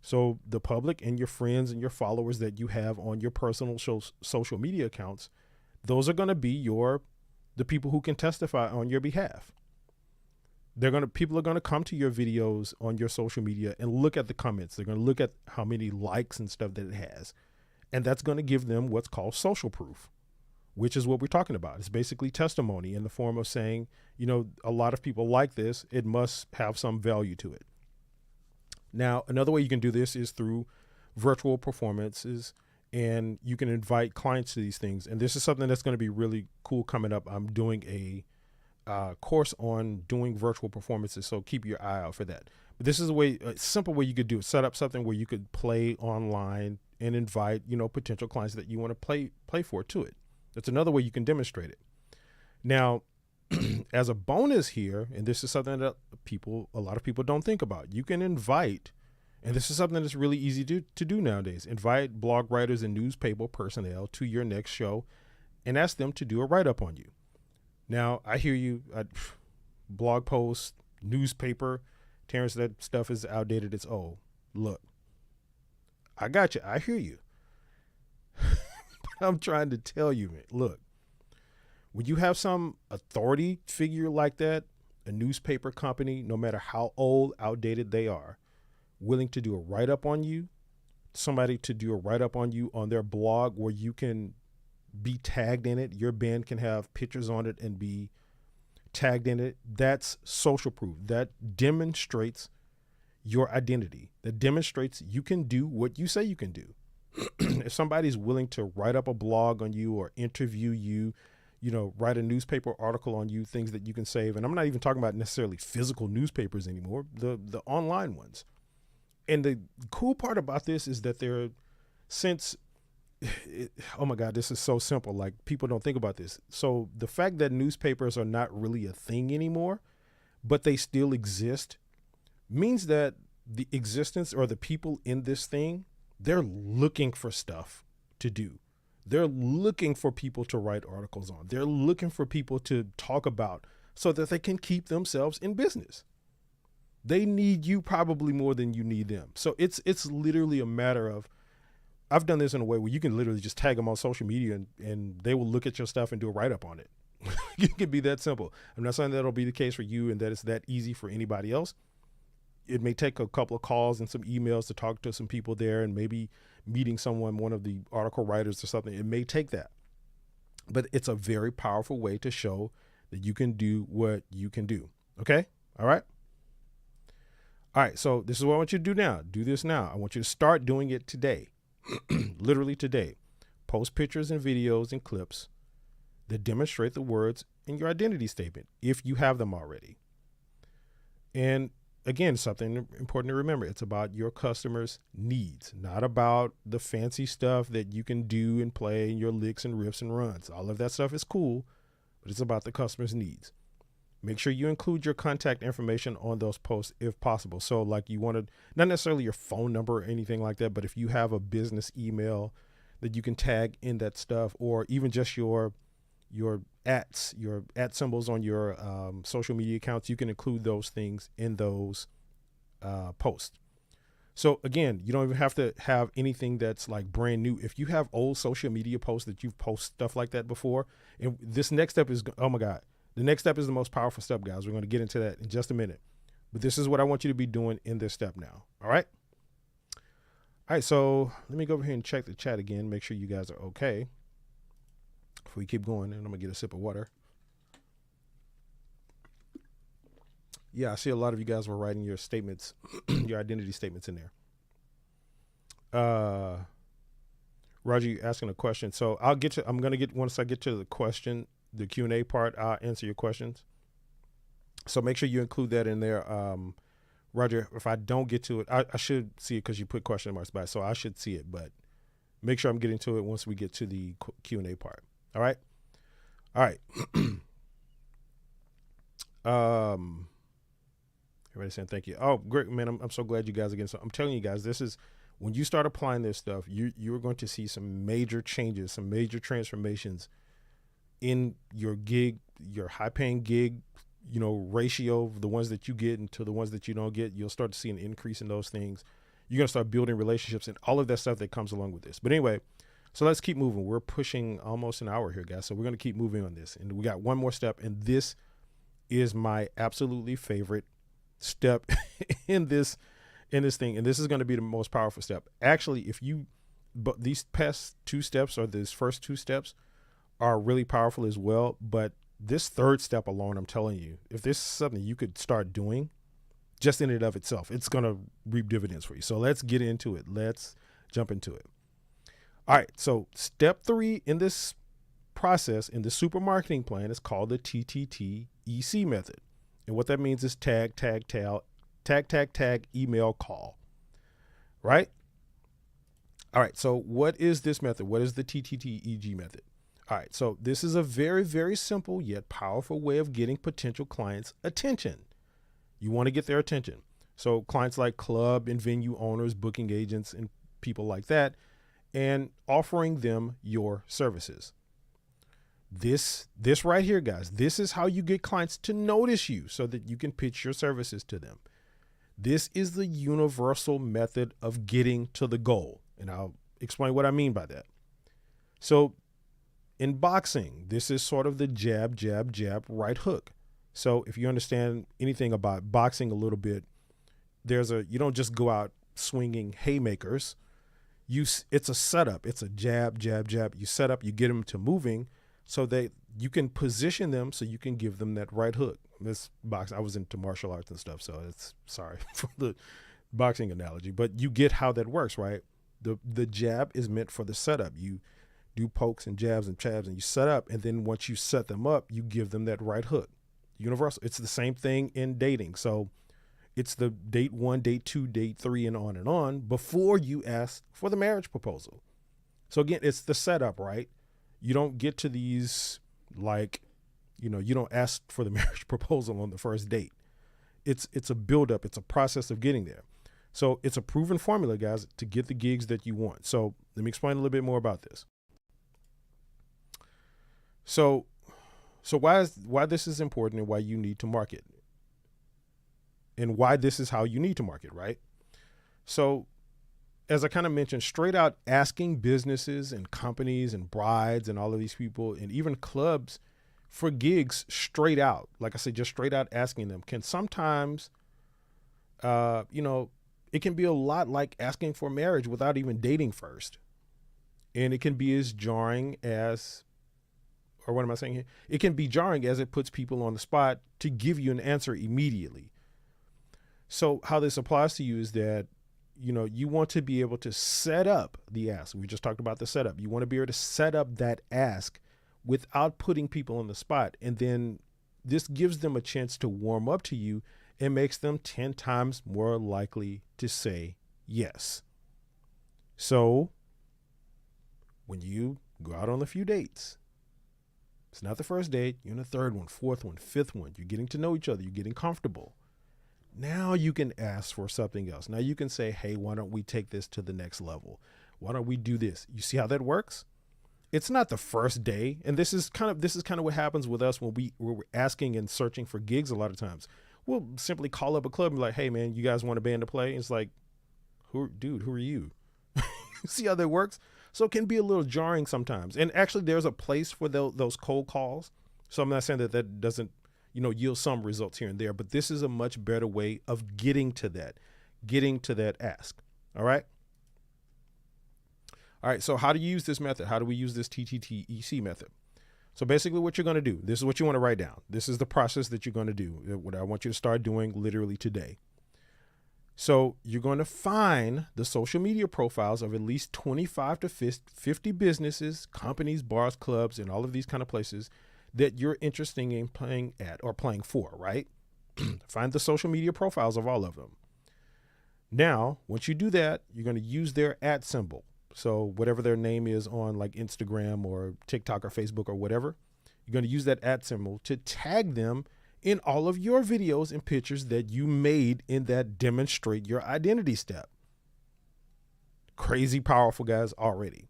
So the public and your friends and your followers that you have on your personal social media accounts, those are going to be the people who can testify on your behalf. People are going to come to your videos on your social media and look at the comments. They're going to look at how many likes and stuff that it has. And that's going to give them what's called social proof, which is what we're talking about. It's basically testimony in the form of saying, a lot of people like this. It must have some value to it. Now, another way you can do this is through virtual performances, and you can invite clients to these things. And this is something that's going to be really cool coming up. I'm doing a course on doing virtual performances, so keep your eye out for that. But this is a simple way you could do it. Set up something where you could play online and invite, potential clients that you want to play for to it. That's another way you can demonstrate it. Now, as a bonus here, and this is something that a lot of people don't think about, you can invite, and this is something that's really easy to do nowadays, invite blog writers and newspaper personnel to your next show and ask them to do a write-up on you. Now, I hear you, blog posts, newspaper, Terrence, that stuff is outdated, it's old. Look, I got you, I hear you. I'm trying to tell you, man, look, when you have some authority figure like that, a newspaper company, no matter how old, outdated they are, willing to do a write-up on you, somebody to do a write-up on you on their blog where you can be tagged in it, your band can have pictures on it and be tagged in it, that's social proof. That demonstrates your identity. That demonstrates you can do what you say you can do. If somebody's willing to write up a blog on you or interview you, write a newspaper article on you, things that you can save. And I'm not even talking about necessarily physical newspapers anymore, the online ones. And the cool part about this is that oh my God, this is so simple. Like, people don't think about this. So the fact that newspapers are not really a thing anymore, but they still exist, means that the existence or the people in this thing, they're looking for stuff to do. They're looking for people to write articles on. They're looking for people to talk about so that they can keep themselves in business. They need you probably more than you need them. So it's literally a matter of, I've done this in a way where you can literally just tag them on social media and they will look at your stuff and do a write-up on it. It can be that simple. I'm not saying that'll be the case for you and that it's that easy for anybody else. it may take a couple of calls and some emails to talk to some people there, and maybe meeting someone, one of the article writers or something. It may take that, but it's a very powerful way to show that you can do what you can do. Okay. All right. All right. So this is what I want you to do now. Do this now. I want you to start doing it today, literally today. Post pictures and videos and clips that demonstrate the words in your identity statement, if you have them already. And again, something important to remember, it's about your customers' needs, not about the fancy stuff that you can do and play in your licks and riffs and runs. All of that stuff is cool, but it's about the customer's needs. Make sure you include your contact information on those posts if possible. So like, you want to, not necessarily your phone number or anything like that, but if you have a business email that you can tag in that stuff, or even just your at symbols on your social media accounts, you can include those things in those posts. So again, you don't even have to have anything that's like brand new. If you have old social media posts that you've posted stuff like that before, and this next step is, oh my God, the next step is the most powerful step, guys. We're going to get into that in just a minute, but this is what I want you to be doing in this step now. All right. All right. So let me go over here and check the chat again, make sure you guys are okay before we keep going. And I'm gonna get a sip of water. Yeah, I see a lot of you guys were writing your statements, your identity statements in there. Roger, you asking a question. So once I get to the question, the Q&A part, I'll answer your questions. So make sure you include that in there. Roger, if I don't get to it, I should see it because you put question marks by it, so I should see it, but make sure I'm getting to it once we get to the Q&A part. All right. All right. Everybody saying thank you. Oh, great, man. I'm so glad you guys again. So I'm telling you guys, this is, when you start applying this stuff, you're going to see some major changes, some major transformations in your gig, your high paying gig, ratio of the ones that you get into the ones that you don't get. You'll start to see an increase in those things. You're going to start building relationships and all of that stuff that comes along with this. But anyway, so let's keep moving. We're pushing almost an hour here, guys. So we're going to keep moving on this. And we got one more step. And this is my absolutely favorite step in this thing. And this is going to be the most powerful step. Actually, but these past two steps, or these first two steps, are really powerful as well. But this third step alone, I'm telling you, if this is something you could start doing just in and of itself, it's going to reap dividends for you. So let's get into it. Let's jump into it. All right. So step 3 in this process, in the super marketing plan, is called the TTTec method. And what that means is tag, email, call. Right? All right. So what is this method? What is the TTTec method? All right. So this is a very, very simple yet powerful way of getting potential clients' attention. You want to get their attention. So clients like club and venue owners, booking agents, and people like that, and offering them your services. This right here, guys, this is how you get clients to notice you so that you can pitch your services to them. This is the universal method of getting to the goal. And I'll explain what I mean by that. So in boxing, this is sort of the jab, jab, jab, right hook. So if you understand anything about boxing a little bit, you don't just go out swinging haymakers. It's a setup. It's a jab, jab, jab. You set up, you get them to moving so that you can position them so you can give them that right hook. This box, I was into martial arts and stuff, so it's, sorry for the boxing analogy, but you get how that works, right? The jab is meant for the setup. You do pokes and jabs and chabs and you set up, and then once you set them up, you give them that right hook. Universal. It's the same thing in dating. So it's the date 1, date 2, date 3, and on before you ask for the marriage proposal. So again, it's the setup, right? You don't get to these you don't ask for the marriage proposal on the first date. It's a buildup. It's a process of getting there. So it's a proven formula, guys, to get the gigs that you want. So let me explain a little bit more about this. So why this is important and why you need to market, and why this is how you need to market, right? So as I kind of mentioned, straight out asking businesses and companies and brides and all of these people and even clubs for gigs straight out, like I said, just straight out asking them can sometimes You know, it can be a lot like asking for marriage without even dating first. And it can be as jarring as, or what am I saying here? It can be jarring as it puts people on the spot to give you an answer immediately. So how this applies to you is that, you know, you want to be able to set up the ask. We just talked about the setup. You want to be able to set up that ask without putting people on the spot. And then this gives them a chance to warm up to you and makes them 10 times more likely to say yes. So when you go out on a few dates, it's not the first date, you're in the third one, fourth one, fifth one, you're getting to know each other, you're getting comfortable. Now you can ask for something else. Now you can say, hey, why don't we take this to the next level? Why don't we do this? You see how that works? It's not the first day. And this is kind of what happens with us when we're asking and searching for gigs a lot of times. We'll simply call up a club and be like, hey man, you guys want a band to play? And it's like, who are you? See how that works? So it can be a little jarring sometimes. And actually there's a place for those cold calls. So I'm not saying that doesn't, you know, yield some results here and there, but this is a much better way of getting to that ask. All right. All right. So how do you use this method? How do we use this TTTec method? So basically what you're going to do, this is what you want to write down. This is the process that you're going to do. What I want you to start doing literally today. So you're going to find the social media profiles of at least 25 to 50 businesses, companies, bars, clubs, and all of these kind of places that you're interested in playing at or playing for, right? Find the social media profiles of all of them. Now, once you do that, you're going to use their @ symbol. So whatever their name is on like Instagram or TikTok or Facebook or whatever, you're going to use that @ symbol to tag them in all of your videos and pictures that you made in that demonstrate your identity step. Crazy powerful, guys, already.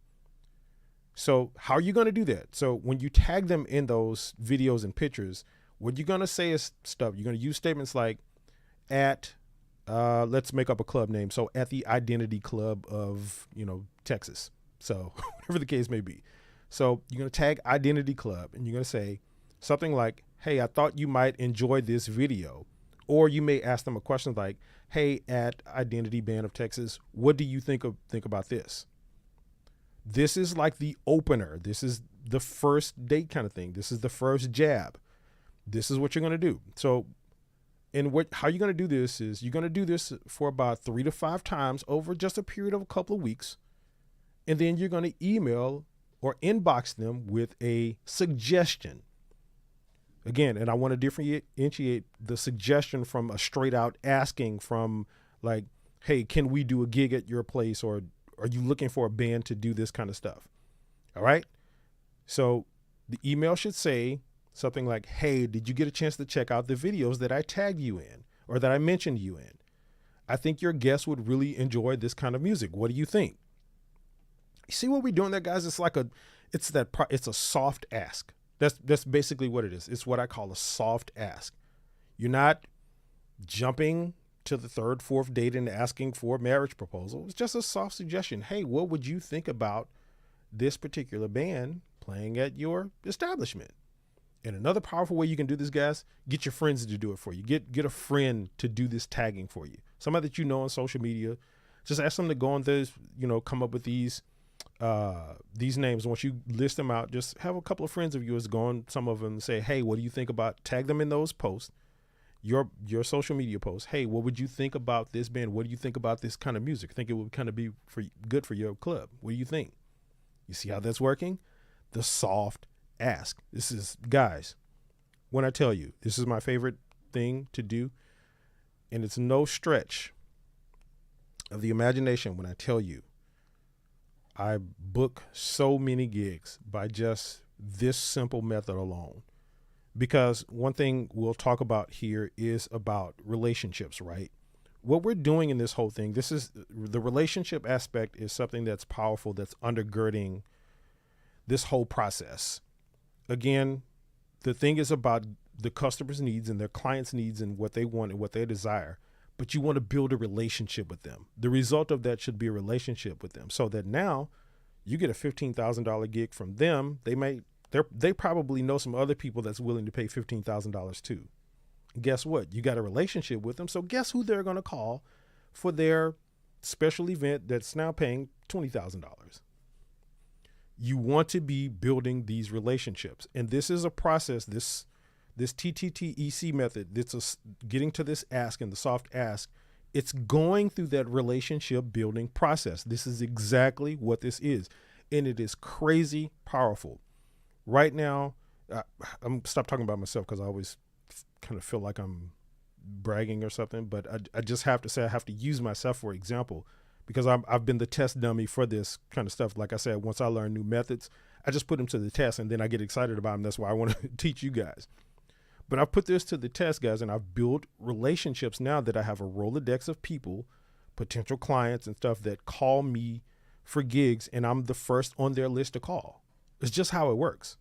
So how are you going to do that? So when you tag them in those videos and pictures, what you're going to say is stuff. You're going to use statements like let's make up a club name. So at the Identity Club of, you know, Texas. So whatever the case may be. So you're going to tag Identity Club and you're going to say something like, hey, I thought you might enjoy this video. Or you may ask them a question like, hey, at Identity Band of Texas, what do you think about this? This is like the opener. This is the first date kind of thing. This is the first jab. This is what you're going to do. So how you're going to do this is you're going to do this for about 3 to 5 times over just a period of a couple of weeks. And then you're going to email or inbox them with a suggestion. Again, and I want to differentiate the suggestion from a straight out asking from like, hey, can we do a gig at your place? Or are you looking for a band to do this kind of stuff? All right. So the email should say something like, hey, did you get a chance to check out the videos that I tagged you in or that I mentioned you in? I think your guests would really enjoy this kind of music. What do you think? You see what we're doing there, guys? It's a soft ask. That's basically what it is. It's what I call a soft ask. You're not jumping to the third, fourth date and asking for a marriage proposal. It's just a soft suggestion. Hey, what would you think about this particular band playing at your establishment? And another powerful way you can do this, guys, get your friends to do it for you. Get a friend to do this tagging for you. Somebody that you know on social media. Just ask them to go on this, you know, come up with these names. Once you list them out, just have a couple of friends of yours go on some of them and say, hey, what do you think about, tag them in those posts, your social media posts. Hey, what would you think about this band? What do you think about this kind of music? I think it would kind of be good for your club. What do you think? You see how that's working? The soft ask. This is, guys, when I tell you, this is my favorite thing to do, and it's no stretch of the imagination when I tell you I book so many gigs by just this simple method alone. Because one thing we'll talk about here is about relationships, right? What we're doing in this whole thing, this is the relationship aspect is something that's powerful, that's undergirding this whole process. Again, the thing is about the customer's needs and their client's needs and what they want and what they desire, but you want to build a relationship with them. The result of that should be a relationship with them so that now you get a $15,000 gig from them. They probably know some other people that's willing to pay $15,000 too. Guess what? You got a relationship with them. So guess who they're going to call for their special event that's now paying $20,000. You want to be building these relationships. And this is a process, this TTTec method, that's getting to this ask and the soft ask. It's going through that relationship building process. This is exactly what this is. And it is crazy powerful. Right now, I'm stop talking about myself because I always kind of feel like I'm bragging or something, but I just have to say I have to use myself for example because I've been the test dummy for this kind of stuff. Like I said, once I learn new methods, I just put them to the test and then I get excited about them. That's why I want to teach you guys. But I've put this to the test, guys, and I've built relationships now that I have a Rolodex of people, potential clients and stuff that call me for gigs, and I'm the first on their list to call. It's just how it works.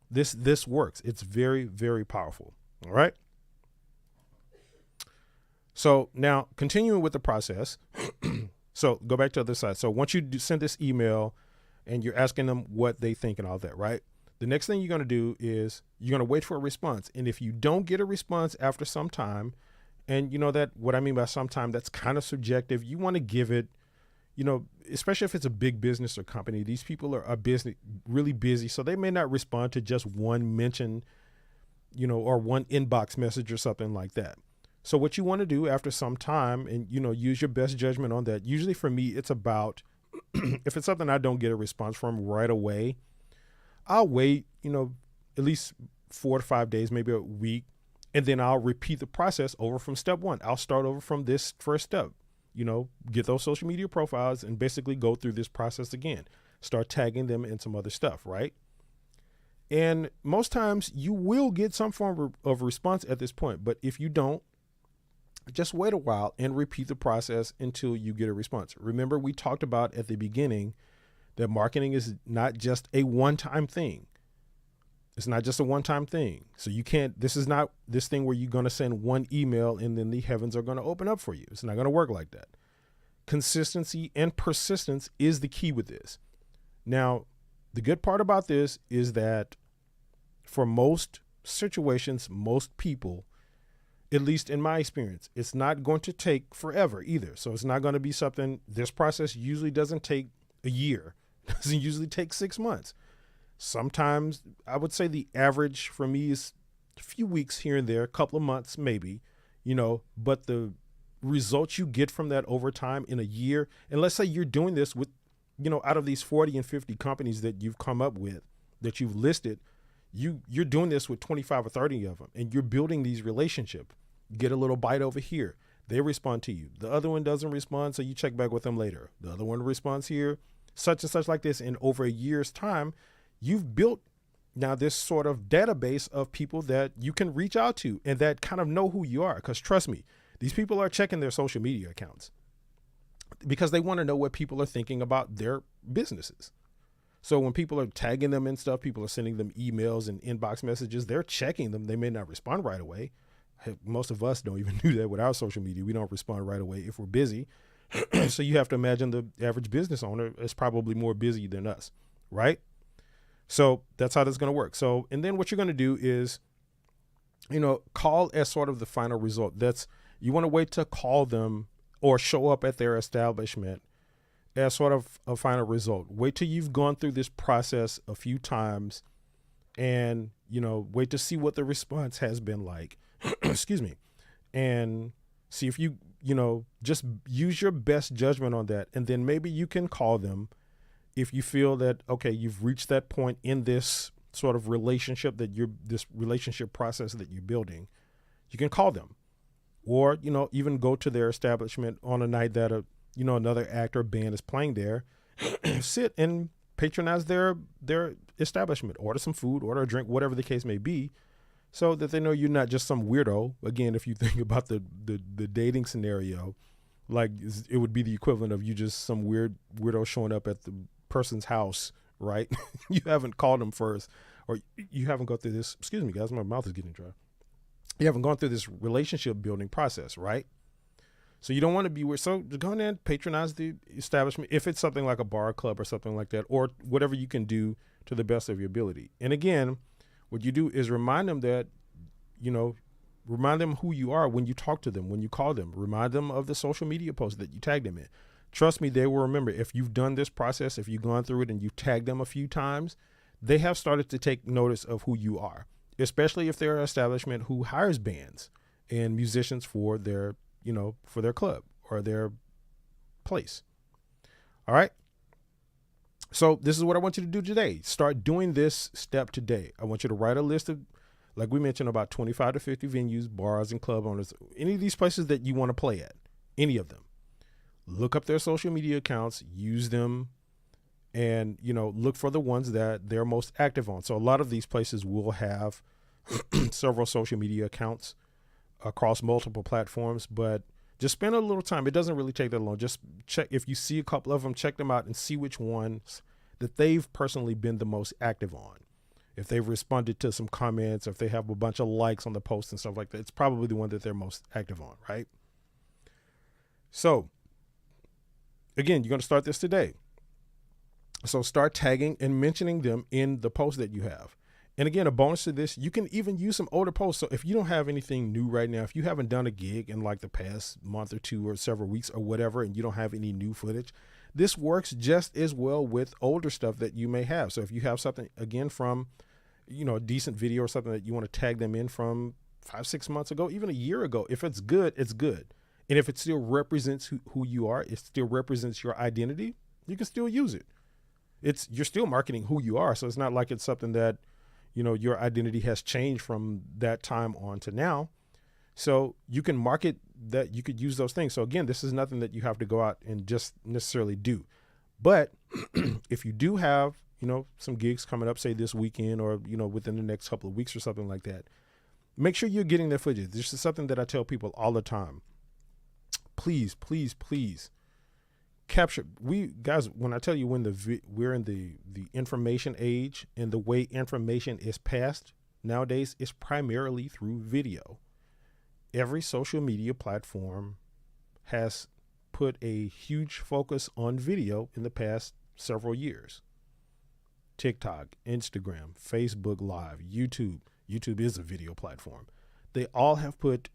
This works. It's very, very powerful. All right. So now continuing with the process. So go back to the other side. So once you send this email and you're asking them what they think and all that, right? The next thing you're going to do is you're going to wait for a response. And if you don't get a response after some time, and you know that what I mean by some time, that's kind of subjective. You want to give it, you know, especially if it's a big business or company, these people are busy, really busy. So they may not respond to just one mention, you know, or one inbox message or something like that. So what you want to do after some time and, you know, use your best judgment on that. Usually for me, it's about, if it's something I don't get a response from right away, I'll wait, you know, at least 4 to 5 days, maybe a week, and then I'll repeat the process over from step one. I'll start over from this first step, you know, get those social media profiles and basically go through this process again, start tagging them in some other stuff, right? And most times you will get some form of response at this point, but if you don't, just wait a while and repeat the process until you get a response. Remember, we talked about at the beginning that marketing is not just a one-time thing. It's not just a one-time thing. So you can't, this is not this thing where you're going to send one email and then the heavens are going to open up for you. It's not going to work like that. Consistency and persistence is the key with this. Now, the good part about this is that for most situations, most people, at least in my experience, it's not going to take forever either. So it's not going to be something, this process usually doesn't take a year. It doesn't usually take 6 months. Sometimes I would say the average for me is a few weeks here and there, a couple of months maybe, you know, but the results you get from that over time in a year, and let's say you're doing this with, you know, out of these 40 and 50 companies that you've come up with, that you've listed, you're doing this with 25 or 30 of them, and you're building these relationships. Get a little bite over here. They respond to you. The other one doesn't respond, so you check back with them later. The other one responds here, such and such like this. And over a year's time, you've built now this sort of database of people that you can reach out to and that kind of know who you are. Because trust me, these people are checking their social media accounts because they want to know what people are thinking about their businesses. So when people are tagging them and stuff, people are sending them emails and inbox messages, they're checking them. They may not respond right away. Most of us don't even do that with our social media. We don't respond right away if we're busy. So you have to imagine the average business owner is probably more busy than us, right? So that's how that's going to work. So, and then what you're going to do is, you know, call as sort of the final result. That's, you want to wait to call them or show up at their establishment as sort of a final result. Wait till you've gone through this process a few times and, you know, wait to see what the response has been like. Excuse me. And see if you know, just use your best judgment on that. And then maybe you can call them if you feel that, okay, you've reached that point in this sort of relationship this relationship process that you're building. You can call them or, you know, even go to their establishment on a night that you know, another act or band is playing there, sit and patronize their establishment, order some food, order a drink, whatever the case may be, so that they know you're not just some weirdo. Again, if you think about the dating scenario, like it would be the equivalent of you just some weirdo showing up at the person's house, right? You haven't called them first, or you haven't gone through this, excuse me guys, my mouth is getting dry. You haven't gone through this relationship building process, right? So you don't want to be weird. So go in and patronize the establishment if it's something like a bar club or something like that, or whatever you can do to the best of your ability. And again, what you do is remind them that, you know, Remind them who you are when you talk to them, when you call them. Remind them of the social media posts that you tagged them in. Trust me, they will remember. If you've done this process, if you've gone through it and you've tagged them a few times, they have started to take notice of who you are, especially if they're an establishment who hires bands and musicians for their, for their club or their place. All right. So this is what I want you to do today. Start doing this step today. I want you to write a list of, like we mentioned, about 25 to 50 venues, bars, and club owners, any of these places that you want to play at, any of them. Look up their social media accounts, use them, and, look for the ones that they're most active on. So a lot of these places will have several social media accounts across multiple platforms, but just spend a little time. It doesn't really take that long. Just check. If you see a couple of them, check them out and see which ones that they've personally been the most active on. If they've responded to some comments, or if they have a bunch of likes on the post and stuff like that, it's probably the one that they're most active on, right? So again, you're going to start this today. So start tagging and mentioning them in the post that you have. And again, a bonus to this, you can even use some older posts. So if you don't have anything new right now, if you haven't done a gig in like the past month or two or several weeks or whatever, and you don't have any new footage, this works just as well with older stuff that you may have. So if you have something, again, from, a decent video or something that you want to tag them in from 5-6 months ago, even a year ago, if it's good, it's good. And if it still represents who you are, it still represents your identity, you can still use it. You're still marketing who you are. So it's not like it's something that, your identity has changed from that time on to now. So you can market that, you could use those things. So again, this is nothing that you have to go out and just necessarily do. But if you do have, some gigs coming up, say this weekend or, within the next couple of weeks or something like that, make sure you're getting their footage. This is something that I tell people all the time. Please, please, please capture. When I tell you we're in the information age, and the way information is passed nowadays is primarily through video. Every social media platform has put a huge focus on video in the past several years. TikTok, Instagram, Facebook Live, YouTube. YouTube is a video platform. They all have put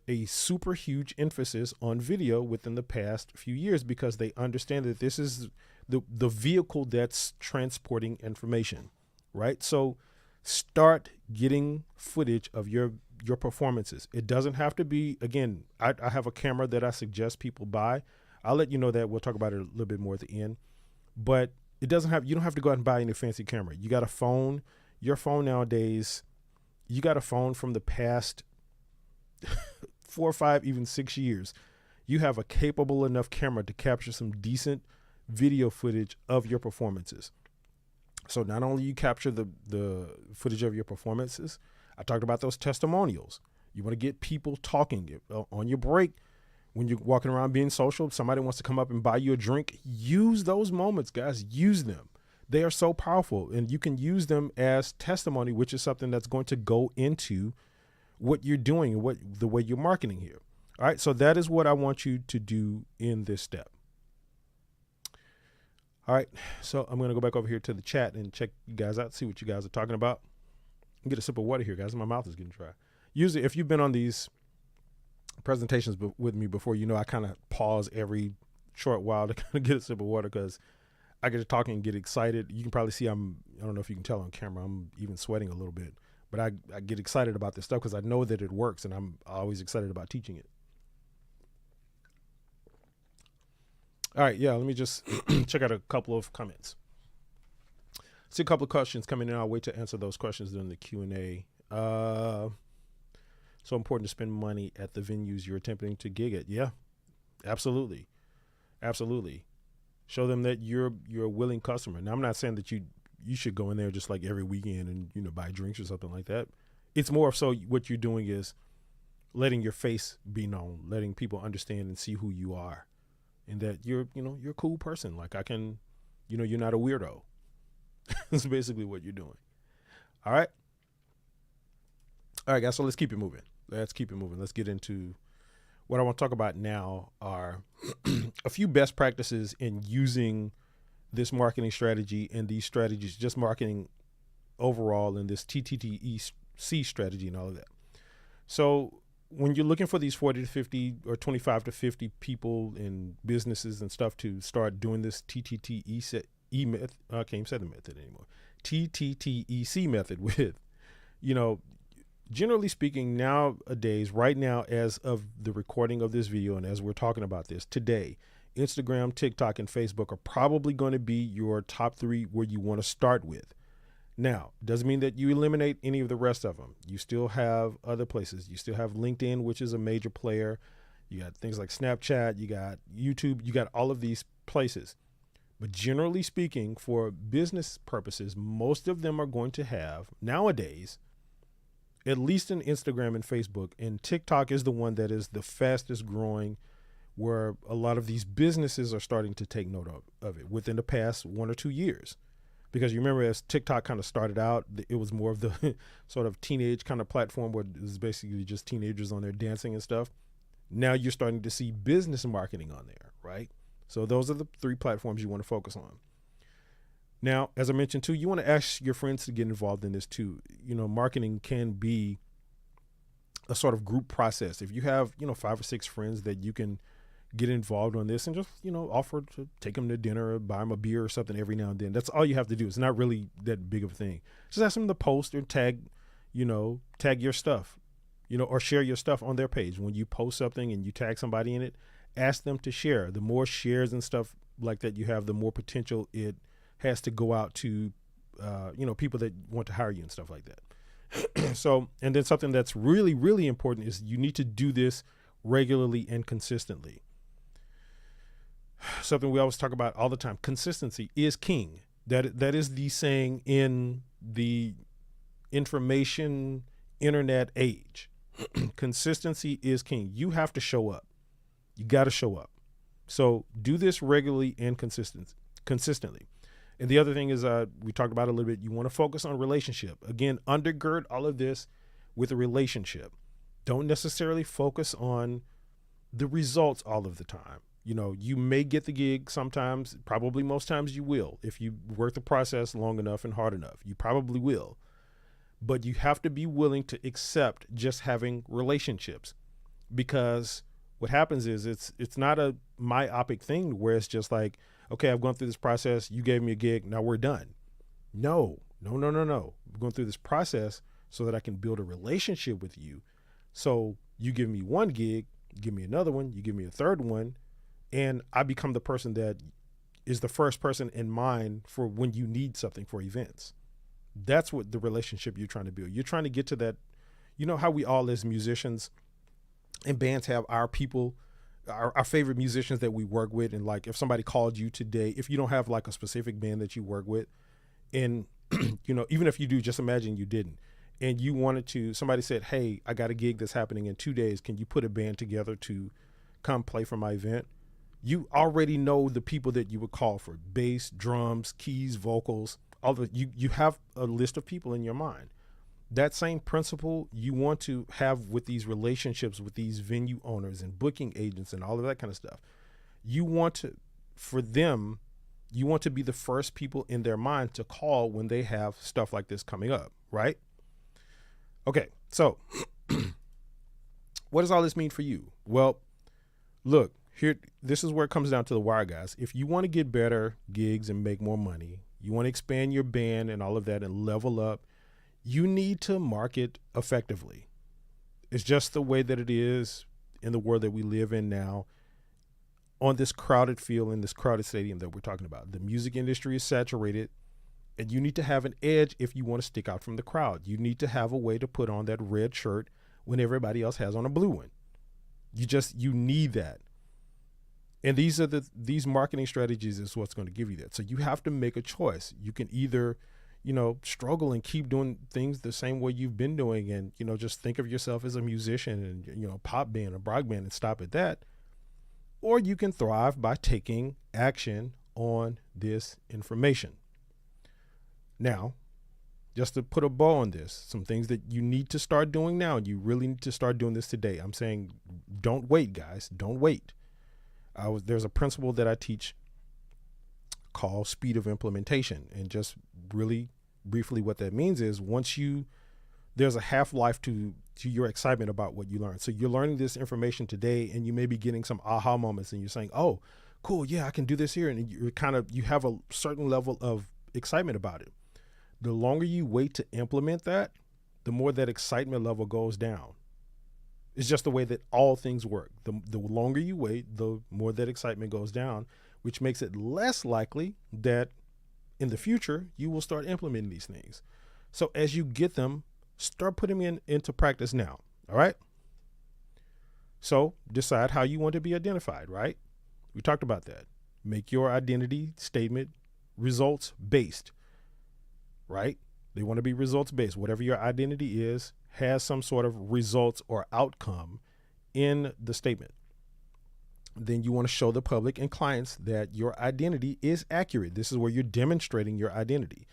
a super huge emphasis on video within the past few years, because they understand that this is the vehicle that's transporting information, right? So start getting footage of your performances. It doesn't have to be, again, I have a camera that I suggest people buy. I'll let you know that. We'll talk about it a little bit more at the end, but you don't have to go out and buy any fancy camera. You got a phone, your phone nowadays, you got a phone from the past 4 or 5, even 6 years, you have a capable enough camera to capture some decent video footage of your performances. So not only you capture the footage of your performances, I talked about those testimonials. You want to get people talking on your break. When you're walking around being social, somebody wants to come up and buy you a drink. Use those moments, guys. Use them. They are so powerful, and you can use them as testimony, which is something that's going to go into what you're doing and the way you're marketing here. All right. So that is what I want you to do in this step. All right. So I'm going to go back over here to the chat and check you guys out, see what you guys are talking about. Get a sip of water here, guys. My mouth is getting dry. Usually, if you've been on these presentations with me before, I kind of pause every short while to kind of get a sip of water, because I get to talking and get excited. You can probably see I don't know if you can tell on camera, I'm even sweating a little bit. But I get excited about this stuff because I know that it works, and I'm always excited about teaching it. All right, yeah, let me just check out a couple of comments. See a couple of questions coming in. I'll wait to answer those questions during the Q&A. So important to spend money at the venues you're attempting to gig at. Yeah, absolutely. Absolutely. Show them that you're a willing customer. Now, I'm not saying that you should go in there just like every weekend and, buy drinks or something like that. It's more so what you're doing is letting your face be known, letting people understand and see who you are, and that you're a cool person. Like I can, you're not a weirdo. That's basically what you're doing. All right. All right, guys. So let's keep it moving. Let's get into what I want to talk about now are a few best practices in using this marketing strategy and these strategies, just marketing overall, in this TTTec strategy and all of that. So when you're looking for these 40 to 50 or 25 to 50 people in businesses and stuff to start doing this TTTE method, I can't even say the method anymore, TTTEC method with, you know, generally speaking, nowadays, right now, as of the recording of this video and as we're talking about this today, Instagram, TikTok, and Facebook are probably going to be your top 3 where you want to start with. Now, doesn't mean that you eliminate any of the rest of them. You still have other places. You still have LinkedIn, which is a major player. You got things like Snapchat, you got YouTube, you got all of these places. But generally speaking, for business purposes, most of them are going to have nowadays, at least in Instagram and Facebook, and TikTok is the one that is the fastest growing, where a lot of these businesses are starting to take note of it within the past 1 or 2 years. Because you remember, as TikTok kind of started out, it was more of the sort of teenage kind of platform where it was basically just teenagers on there dancing and stuff. Now you're starting to see business marketing on there, right? So those are the 3 platforms you want to focus on. Now, as I mentioned too, you want to ask your friends to get involved in this too. You know, marketing can be a sort of group process. If you have, 5 or 6 friends that you can get involved on this and just, offer to take them to dinner or buy them a beer or something every now and then. That's all you have to do. It's not really that big of a thing. Just ask them to post or tag your stuff, or share your stuff on their page. When you post something and you tag somebody in it, ask them to share. The more shares and stuff like that you have, the more potential it has to go out to, people that want to hire you and stuff like that. So, and then something that's really, really important is you need to do this regularly and consistently. Something we always talk about all the time. Consistency is king. That is the saying in the information internet age. Consistency is king. You have to show up. You got to show up. So do this regularly and consistently. And the other thing is, we talked about it a little bit. You want to focus on relationship. Again, undergird all of this with a relationship. Don't necessarily focus on the results all of the time. You may get the gig sometimes, probably most times you will. If you work the process long enough and hard enough, you probably will. But you have to be willing to accept just having relationships, because what happens is it's not a myopic thing where it's just like, okay, I've gone through this process. You gave me a gig. Now we're done. No. I'm going through this process so that I can build a relationship with you. So you give me one gig, give me another one, you give me a third one, and I become the person that is the first person in mind for when you need something for events. That's what the relationship you're trying to build. You're trying to get to that, how we all as musicians and bands have our people, our favorite musicians that we work with. And like, if somebody called you today, if you don't have like a specific band that you work with, and, even if you do, just imagine you didn't. And you wanted to, somebody said, hey, I got a gig that's happening in 2 days. Can you put a band together to come play for my event? You already know the people that you would call for bass, drums, keys, vocals, all of it. You have a list of people in your mind. That same principle you want to have with these relationships with these venue owners and booking agents and all of that kind of stuff. You want to be the first people in their mind to call when they have stuff like this coming up, right? Okay, so what does all this mean for you? Well, look, this is where it comes down to the wire, guys. If you want to get better gigs and make more money, you want to expand your band and all of that and level up, you need to market effectively. It's just the way that it is in the world that we live in now, on this crowded field, in this crowded stadium that we're talking about. The music industry is saturated, and you need to have an edge if you want to stick out from the crowd. You need to have a way to put on that red shirt when everybody else has on a blue one. You need that. And these marketing strategies is what's going to give you that. So you have to make a choice. You can either, struggle and keep doing things the same way you've been doing and, just think of yourself as a musician and, pop band or rock band and stop at that. Or you can thrive by taking action on this information. Now, just to put a bow on this, some things that you need to start doing now, and you really need to start doing this today. I'm saying, don't wait, guys. Don't wait. There's a principle that I teach called speed of implementation. And just really briefly what that means is once you there's a half-life to your excitement about what you learn. So you're learning this information today, and you may be getting some aha moments, and you're saying, oh, cool, yeah, I can do this here. And you have a certain level of excitement about it. The longer you wait to implement that, the more that excitement level goes down. It's just the way that all things work. The longer you wait, the more that excitement goes down, which makes it less likely that in the future you will start implementing these things. So as you get them, start putting them into practice now. All right. So decide how you want to be identified, right? We talked about that. Make your identity statement results based, right? They want to be results based. Whatever your identity is has some sort of results or outcome in the statement. Then you want to show the public and clients that your identity is accurate. This is where you're demonstrating your identity.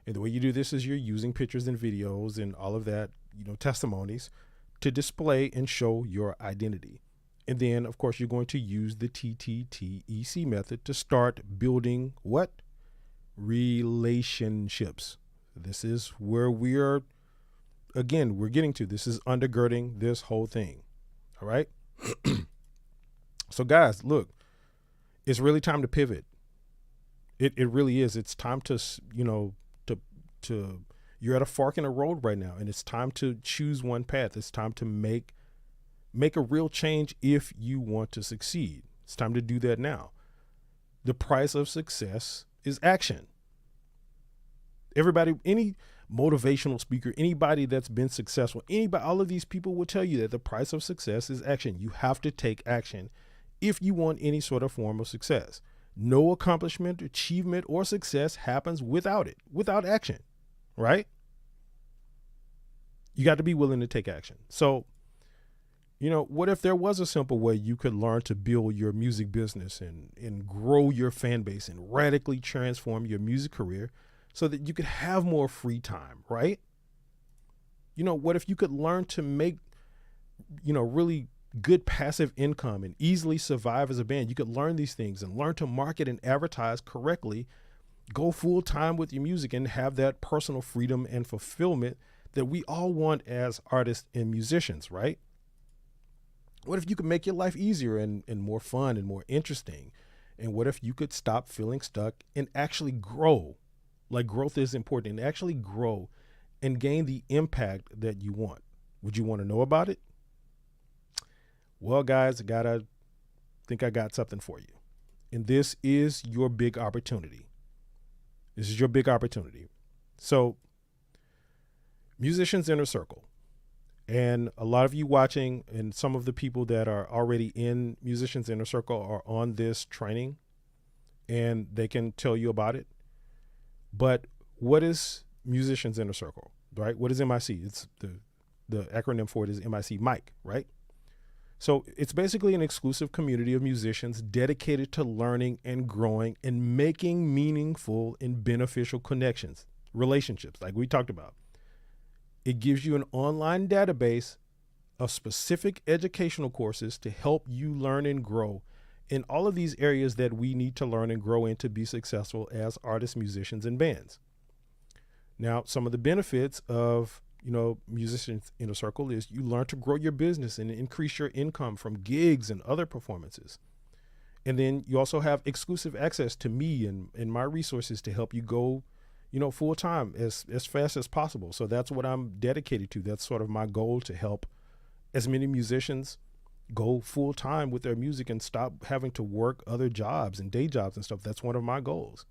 And the way you do this is you're using pictures and videos and all of that, testimonies to display and show your identity. And then, of course, you're going to use the TTTec method to start building what? Relationships. This is where we're getting to. This is undergirding this whole thing. All right. So guys, look, it's really time to pivot. It really is. It's time to you're at a fork in the road right now, and it's time to choose one path. It's time to make a real change if you want to succeed. It's time to do that now. The price of success is action. Everybody, any motivational speaker, anybody that's been successful, all of these people will tell you that the price of success is action. You have to take action if you want any sort of form of success. No accomplishment, achievement, or success happens without action, right? You got to be willing to take action. So, what if there was a simple way you could learn to build your music business and grow your fan base and radically transform your music career so that you could have more free time, right? What if you could learn to make, really good passive income and easily survive as a band? You could learn these things and learn to market and advertise correctly, go full time with your music, and have that personal freedom and fulfillment that we all want as artists and musicians, right? What if you could make your life easier and more fun and more interesting? And what if you could stop feeling stuck and actually grow? Like, growth is important, and actually grow and gain the impact that you want. Would you want to know about it? Well, guys, I think I got something for you. And this is your big opportunity. This is your big opportunity. So, Musicians Inner Circle. And a lot of you watching, and some of the people that are already in Musicians Inner Circle are on this training, and they can tell you about it. But what is Musicians Inner Circle, right? What is MIC? It's the acronym for it is MIC, Mike, right? So it's basically an exclusive community of musicians dedicated to learning and growing and making meaningful and beneficial connections, relationships, like we talked about. It gives you an online database of specific educational courses to help you learn and grow in all of these areas that we need to learn and grow in to be successful as artists, musicians, and bands. Now, some of the benefits of Musicians Inner Circle is you learn to grow your business and increase your income from gigs and other performances. And then you also have exclusive access to me and my resources to help you go, full time as fast as possible. So that's what I'm dedicated to. That's sort of my goal, to help as many musicians go full time with their music and stop having to work other jobs and day jobs and stuff. That's one of my goals.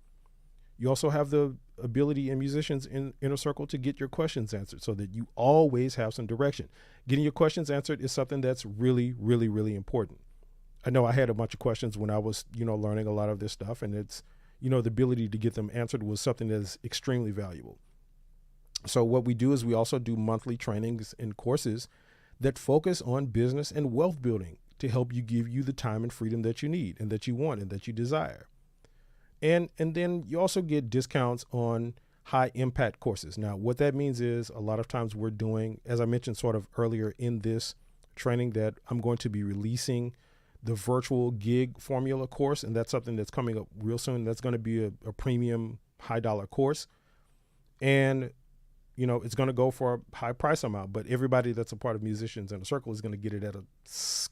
You also have the ability in Musicians Inner Circle to get your questions answered so that you always have some direction. Getting your questions answered is something that's really, really, really important. I know I had a bunch of questions when I was, learning a lot of this stuff, and it's, the ability to get them answered was something that is extremely valuable. So what we do is we also do monthly trainings and courses that focus on business and wealth building to help you, give you the time and freedom that you need and that you want and that you desire. And then you also get discounts on high impact courses. Now, what that means is a lot of times we're doing, as I mentioned sort of earlier in this training, that I'm going to be releasing the virtual gig formula course. And that's something that's coming up real soon. That's going to be a premium high dollar course. And, it's going to go for a high price amount, but everybody that's a part of Musicians in a Circle is going to get it at a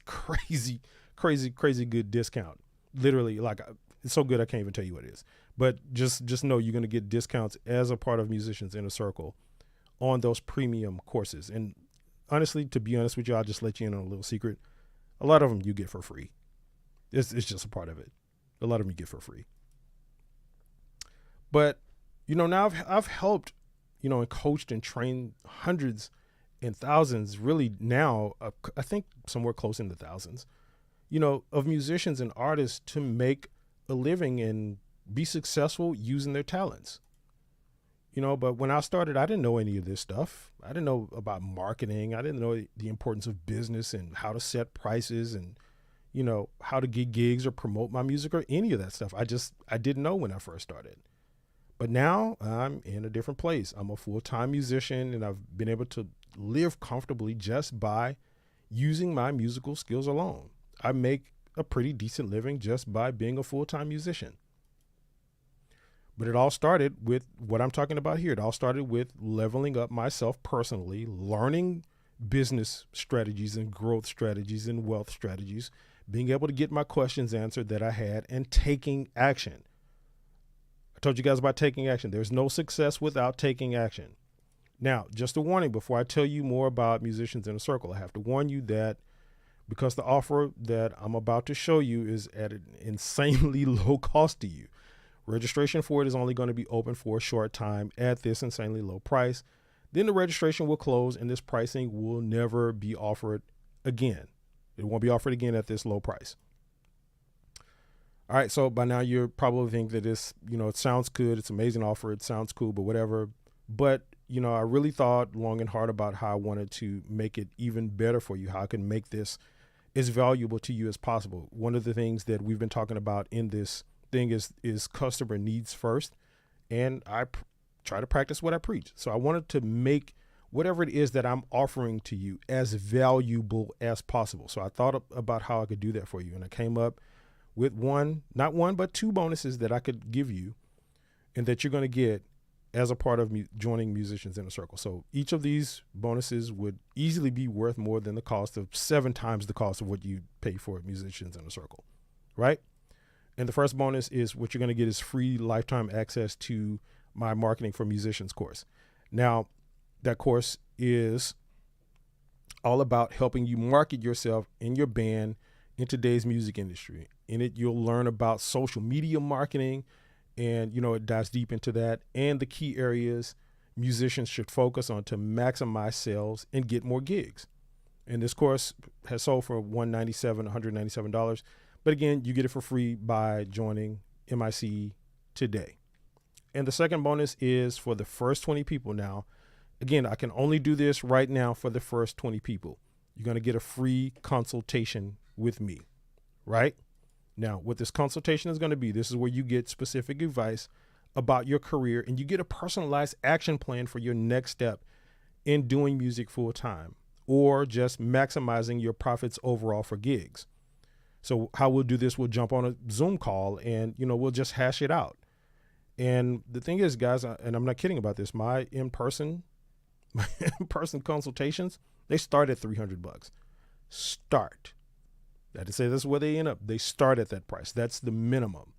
crazy, crazy, crazy good discount. Literally, like, it's so good I can't even tell you what it is. But just know you're going to get discounts as a part of Musicians in a Circle on those premium courses. And honestly, to be honest with you, I'll just let you in on a little secret. A lot of them you get for free. It's just a part of it. A lot of them you get for free. But, now I've helped, and coached and trained hundreds and thousands, really now, I think somewhere close in the thousands, of musicians and artists to make a living and be successful using their talents. But when I started, I didn't know any of this stuff. I didn't know about marketing. I didn't know the importance of business and how to set prices and, how to get gigs or promote my music or any of that stuff. I didn't know when I first started. But now I'm in a different place. I'm a full-time musician, and I've been able to live comfortably just by using my musical skills alone. I make a pretty decent living just by being a full-time musician. But it all started with what I'm talking about here. It all started with leveling up myself personally, learning business strategies and growth strategies and wealth strategies, being able to get my questions answered that I had, and taking action. I told you guys about taking action. There's no success without taking action. Now, just a warning before I tell you more about Musicians in a Circle, I have to warn you that because the offer that I'm about to show you is at an insanely low cost to you. Registration for it is only going to be open for a short time at this insanely low price. Then the registration will close and this pricing will never be offered again. It won't be offered again at this low price. All right. So by now you're probably thinking that this, it sounds good. It's an amazing offer. It sounds cool, but whatever. But, I really thought long and hard about how I wanted to make it even better for you, how I can make this as valuable to you as possible. One of the things that we've been talking about in this thing is customer needs first. And I try to practice what I preach. So I wanted to make whatever it is that I'm offering to you as valuable as possible. So I thought about how I could do that for you. And I came up with not one, but two bonuses that I could give you and that you're going to get as a part of joining Musicians in a Circle. So each of these bonuses would easily be worth more than the cost of 7 times the cost of what you pay for Musicians in a Circle, right? And the first bonus is what you're going to get is free lifetime access to my Marketing for Musicians course. Now, that course is all about helping you market yourself and your band in today's music industry. In it, you'll learn about social media marketing, and, it dives deep into that and the key areas musicians should focus on to maximize sales and get more gigs. And this course has sold for $197. But again, you get it for free by joining MIC today. And the second bonus is for the first 20 people. Now, again, I can only do this right now for the first 20 people. You're going to get a free consultation with me, right? Now, what this consultation is going to be, this is where you get specific advice about your career and you get a personalized action plan for your next step in doing music full time or just maximizing your profits overall for gigs. So how we'll do this, we'll jump on a Zoom call and, we'll just hash it out. And the thing is, guys, and I'm not kidding about this, my in-person consultations, they start at $300. Start. I had to say this is where they end up. They start at that price. That's the minimum.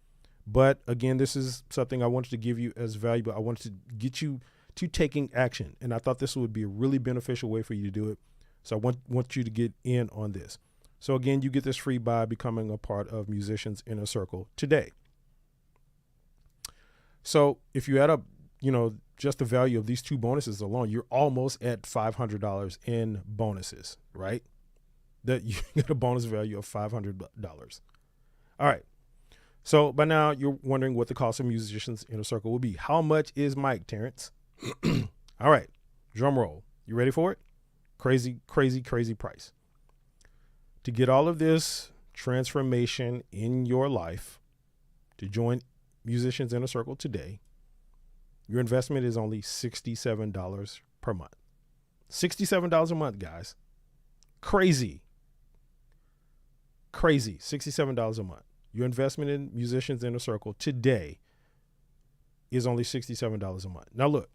But again, this is something I wanted to give you as valuable. I wanted to get you to taking action. And I thought this would be a really beneficial way for you to do it. So I want you to get in on this. So again, you get this free by becoming a part of Musicians in a Circle today. So if you add up, just the value of these two bonuses alone, you're almost at $500 in bonuses, right? That you get a bonus value of $500. All right. So by now you're wondering what the cost of Musicians in a Circle will be. How much is Mike, Terrence? All right. Drum roll. You ready for it? Crazy, crazy, crazy price. To get all of this transformation in your life, to join Musicians in a Circle today, your investment is only $67 per month. $67 a month, guys. Crazy. Crazy. $67 a month. Your investment in Musicians in a Circle today is only $67 a month. Now look,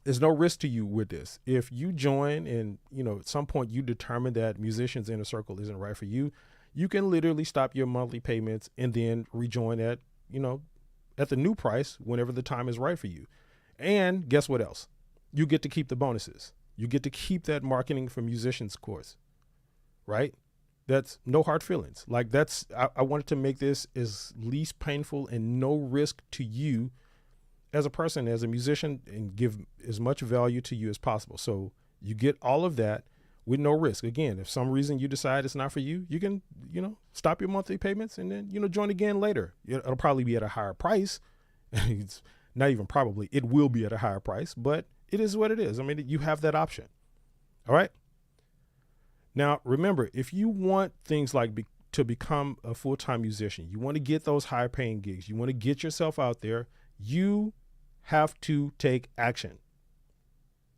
There's no risk to you with this. If you join and, at some point you determine that Musicians Inner Circle isn't right for you, you can literally stop your monthly payments and then rejoin at the new price whenever the time is right for you. And guess what else? You get to keep the bonuses. You get to keep that marketing for musicians course, right? That's no hard feelings. Like I wanted to make this as least painful and no risk to you as a person, as a musician, and give as much value to you as possible. So you get all of that with no risk. Again, if some reason you decide it's not for you, you can, stop your monthly payments and then, join again later. It'll probably be at a higher price. It's not even probably, it will be at a higher price, but it is what it is. I mean, you have that option. All right. Now, remember, if you want things like to become a full-time musician, you want to get those higher paying gigs, you want to get yourself out there, you have to take action.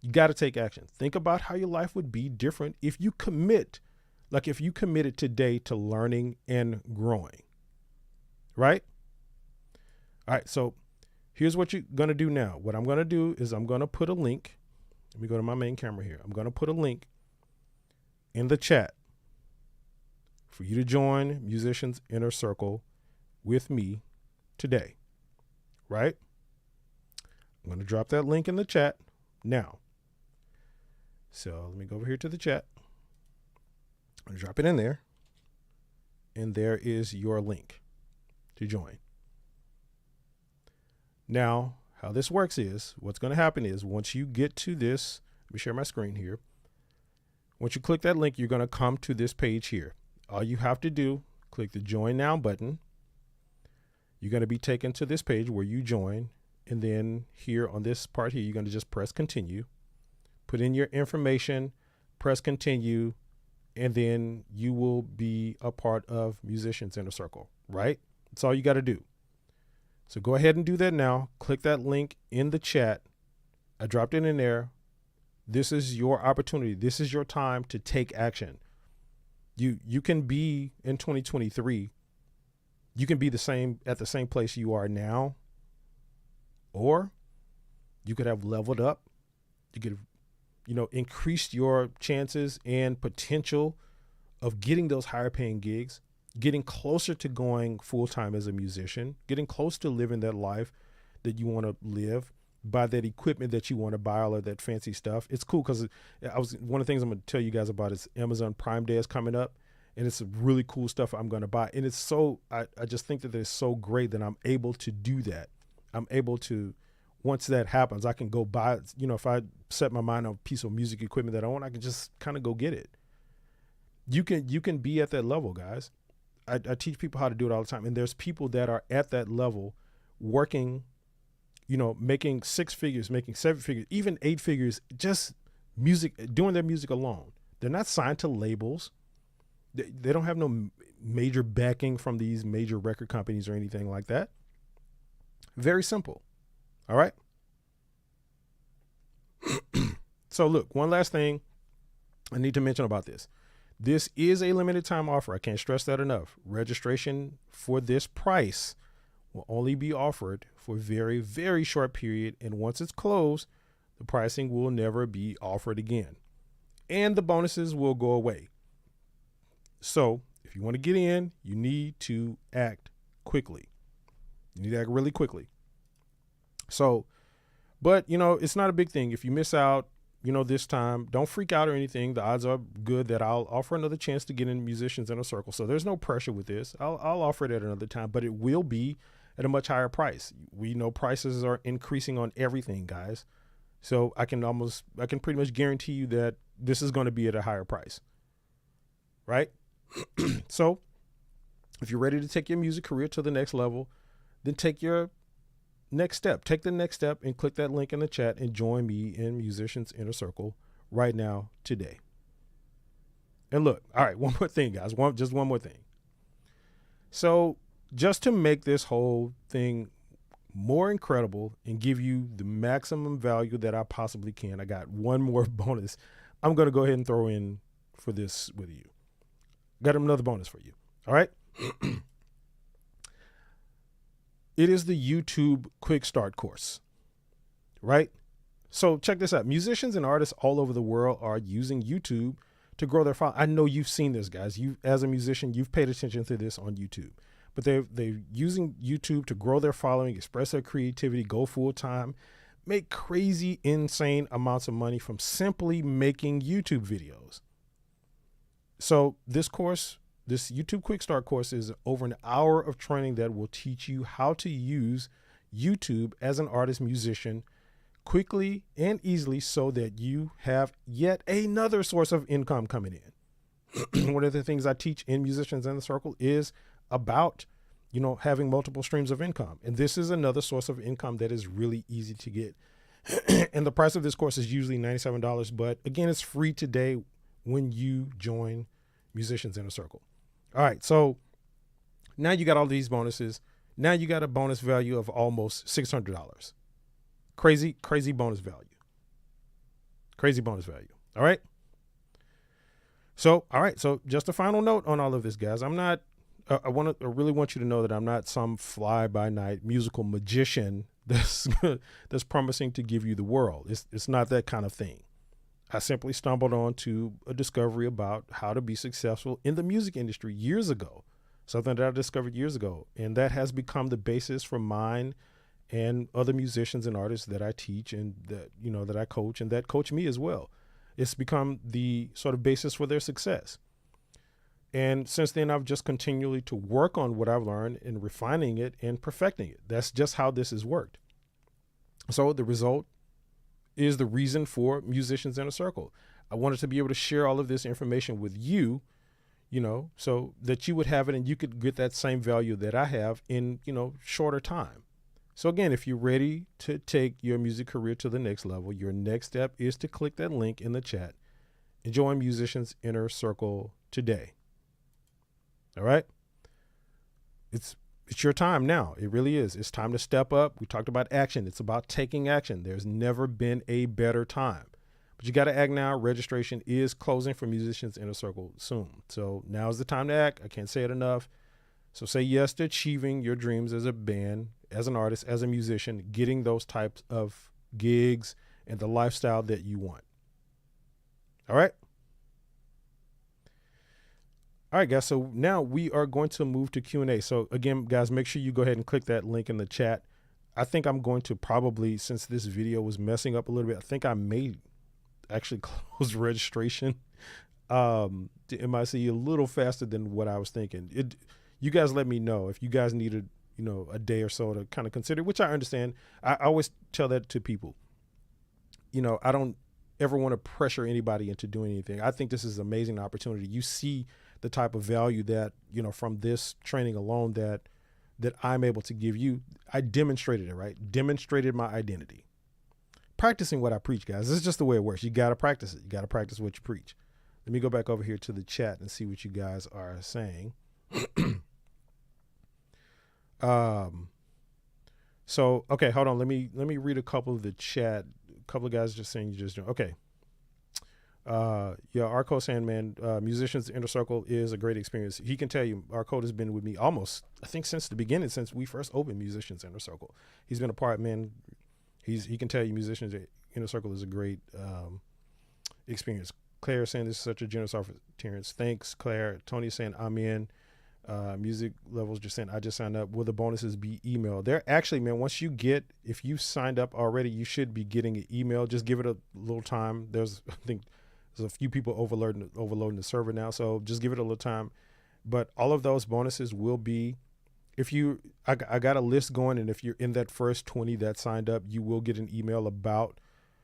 You got to take action. Think about how your life would be different if you committed today to learning and growing, right? All right. So here's what you're going to do now. What I'm going to do is I'm going to put a link. Let me go to my main camera here. I'm going to put a link in the chat for you to join Musicians Inner Circle with me today, right? I'm going to drop that link in the chat now. So let me go over here to the chat. I'm going to drop it in there. And there is your link to join. Now, how this works is, what's going to happen is once you get to this, let me share my screen here. Once you click that link, you're going to come to this page here. All you have to do, click the Join Now button. You're going to be taken to this page where you join. And then here on this part here, you're going to just press continue, put in your information, press continue, and then you will be a part of Musicians Inner Circle, right? That's all you got to do. So go ahead and do that now. Click that link in the chat. I dropped it in there. This is your opportunity. This is your time to take action. You can be in 2023. You can be at the same place you are now, or you could have leveled up. You could have, increased your chances and potential of getting those higher paying gigs, getting closer to going full time as a musician, getting close to living that life that you want to live, buy that equipment that you want to buy, all of that fancy stuff. It's cool because one of the things I'm going to tell you guys about is Amazon Prime Day is coming up, and it's really cool stuff I'm going to buy. And it's so, I just think that it's so great that I'm able to do that. I'm able to, once that happens, I can go buy, if I set my mind on a piece of music equipment that I want, I can just kind of go get it. You can be at that level, guys. I teach people how to do it all the time. And there's people that are at that level working, making 6 figures, making 7 figures, even 8 figures, just music, doing their music alone. They're not signed to labels. They don't have no major backing from these major record companies or anything like that. Very simple. All right. So look, one last thing I need to mention about this. This is a limited time offer. I can't stress that enough. Registration for this price will only be offered for a very, very short period. And once it's closed, the pricing will never be offered again. And the bonuses will go away. So if you want to get in, you need to act quickly. You need to act really quickly. So, but it's not a big thing. If you miss out, this time, don't freak out or anything. The odds are good that I'll offer another chance to get in Musicians Inner Circle. So there's no pressure with this. I'll offer it at another time, but it will be at a much higher price. We know prices are increasing on everything, guys. So I can pretty much guarantee you that this is going to be at a higher price, right? So if you're ready to take your music career to the next level, then take your next step. Take the next step and click that link in the chat and join me in Musicians Inner Circle right now today. And look, all right, one more thing, guys. Just one more thing. So just to make this whole thing more incredible and give you the maximum value that I possibly can, I got one more bonus I'm going to go ahead and throw in for this with you. Got another bonus for you. All right. It is the YouTube Quick Start course, right? So check this out. Musicians and artists all over the world are using YouTube to grow their following. I know you've seen this, guys. You, as a musician, you've paid attention to this on YouTube. But they're using YouTube to grow their following, express their creativity, go full time, make crazy, insane amounts of money from simply making YouTube videos. So this course, this YouTube Quick Start course, is over an hour of training that will teach you how to use YouTube as an artist musician quickly and easily so that you have yet another source of income coming in. One of the things I teach in Musicians in the Circle is about, having multiple streams of income. And this is another source of income that is really easy to get. And the price of this course is usually $97. But again, it's free today when you join Musicians in a Circle. All right. So now you got all these bonuses. Now you got a bonus value of almost $600. Crazy, crazy bonus value. Crazy bonus value. All right. So, all right. So just a final note on all of this, guys. I'm not, I really want you to know that I'm not some fly by night musical magician that's promising to give you the world. It's not that kind of thing. I simply stumbled onto a discovery about how to be successful in the music industry years ago, something that I discovered years ago. And that has become the basis for mine and other musicians and artists that I teach and that I coach and that coach me as well. It's become the sort of basis for their success. And since then, I've just continually to work on what I've learned and refining it and perfecting it. That's just how this has worked. So the result is the reason for Musicians in a Circle. I wanted to be able to share all of this information with you, so that you would have it and you could get that same value that I have in, shorter time. So again, if you're ready to take your music career to the next level, your next step is to click that link in the chat and join Musicians Inner Circle today. All right. It's your time now. It really is. It's time to step up. We talked about action. It's about taking action. There's never been a better time, but you got to act now. Registration is closing for Musicians Inner Circle soon. So now's the time to act. I can't say it enough. So say yes to achieving your dreams as a band, as an artist, as a musician, getting those types of gigs and the lifestyle that you want. All right. All right, guys. So now we are going to move to Q&A. So again, guys, make sure you go ahead and click that link in the chat. I think I'm going to probably, since this video was messing up a little bit, I think I may actually close registration to MIC a little faster than what I was thinking. You guys let me know if you guys needed, a day or so to kind of consider, which I understand. I always tell that to people. I don't ever want to pressure anybody into doing anything. I think this is an amazing opportunity. You see the type of value that, from this training alone that I'm able to give you. I demonstrated it, right? Demonstrated my identity. Practicing what I preach, guys. This is just the way it works. You got to practice it. You got to practice what you preach. Let me go back over here to the chat and see what you guys are saying. So, okay, hold on. Let me read a couple of the chat. A couple of guys just saying you just, okay. Arco saying, man, Musicians Inner Circle is a great experience. He can tell you, Arco has been with me almost, I think, since the beginning, since we first opened Musicians Inner Circle. He's been a part, man. He can tell you Musicians Inner Circle is a great experience. Claire saying this is such a generous offer, Terrence. Thanks, Claire. Tony saying I'm in. Music Levels just saying I just signed up. Will the bonuses be emailed? They're actually, man, if you signed up already, you should be getting an email. Just give it a little time. I think there's a few people overloading the server now, so just give it a little time. But all of those bonuses will be, I got a list going, and if you're in that first 20 that signed up, you will get an email about,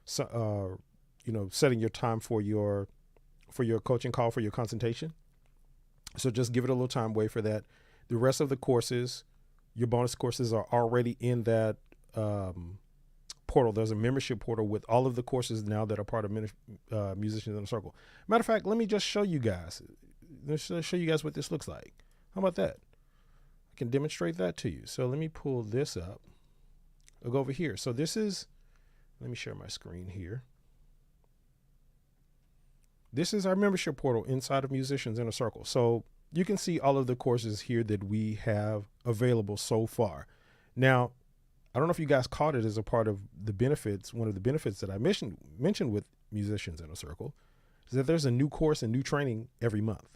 setting your time for your coaching call, for your consultation. So just give it a little time, wait for that. The rest of the courses, your bonus courses, are already in that portal. There's a membership portal with all of the courses now that are part of Musicians in a Circle. Matter of fact, let me just show you guys. Let's show you guys what this looks like. How about that? I can demonstrate that to you. So let me pull this up. I'll go over here. So let me share my screen here. This is our membership portal inside of Musicians in a Circle. So you can see all of the courses here that we have available so far. Now, I don't know if you guys caught it as a part of the benefits. One of the benefits that I mentioned with Musicians in a Circle is that there's a new course and new training every month.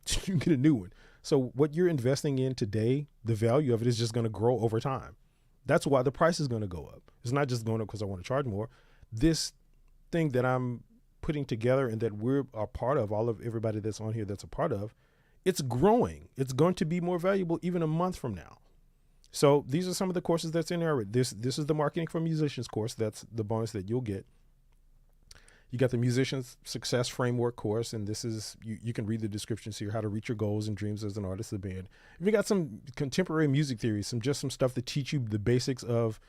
You can get a new one. So what you're investing in today, the value of it is just going to grow over time. That's why the price is going to go up. It's not just going up because I want to charge more. This thing that I'm putting together and that we're a part of, all of everybody that's on here that's a part of, it's growing. It's going to be more valuable even a month from now. So these are some of the courses that's in there. This is the Marketing for Musicians course. That's the bonus that you'll get. You got the Musicians Success Framework course, and this is, you can read the descriptions here, how to reach your goals and dreams as an artist of band. We got some contemporary music theory, some stuff that teach you the basics of,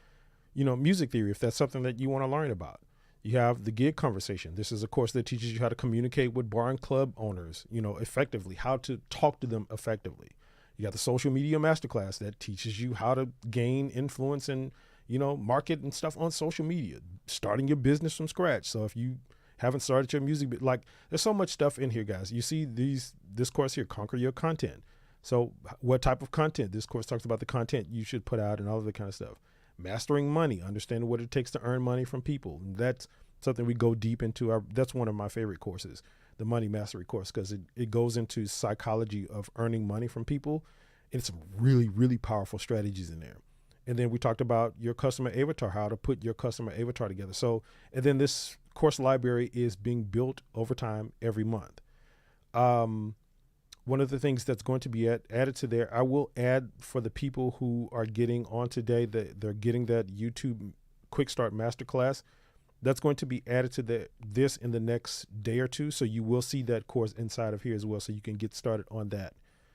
music theory, if that's something that you want to learn about. You have the Gig Conversation. This is a course that teaches you how to communicate with bar and club owners, effectively, how to talk to them effectively. You got the Social Media Masterclass that teaches you how to gain influence and, market and stuff on social media, starting your business from scratch. So if you haven't started your music, there's so much stuff in here, guys. You see this course here, Conquer Your Content. So what type of content? This course talks about the content you should put out and all of that kind of stuff. Mastering money, understanding what it takes to earn money from people. And that's something we go deep into. That's one of my favorite courses, the Money Mastery course, because it goes into psychology of earning money from people. And it's some really, really powerful strategies in there. And then we talked about your customer avatar, how to put your customer avatar together. So, and then this course library is being built over time every month. One of the things that's going to be added to there, I will add for the people who are getting on today, that they're getting that YouTube Quick Start Masterclass. That's going to be added to this in the next day or two. So you will see that course inside of here as well. So you can get started on that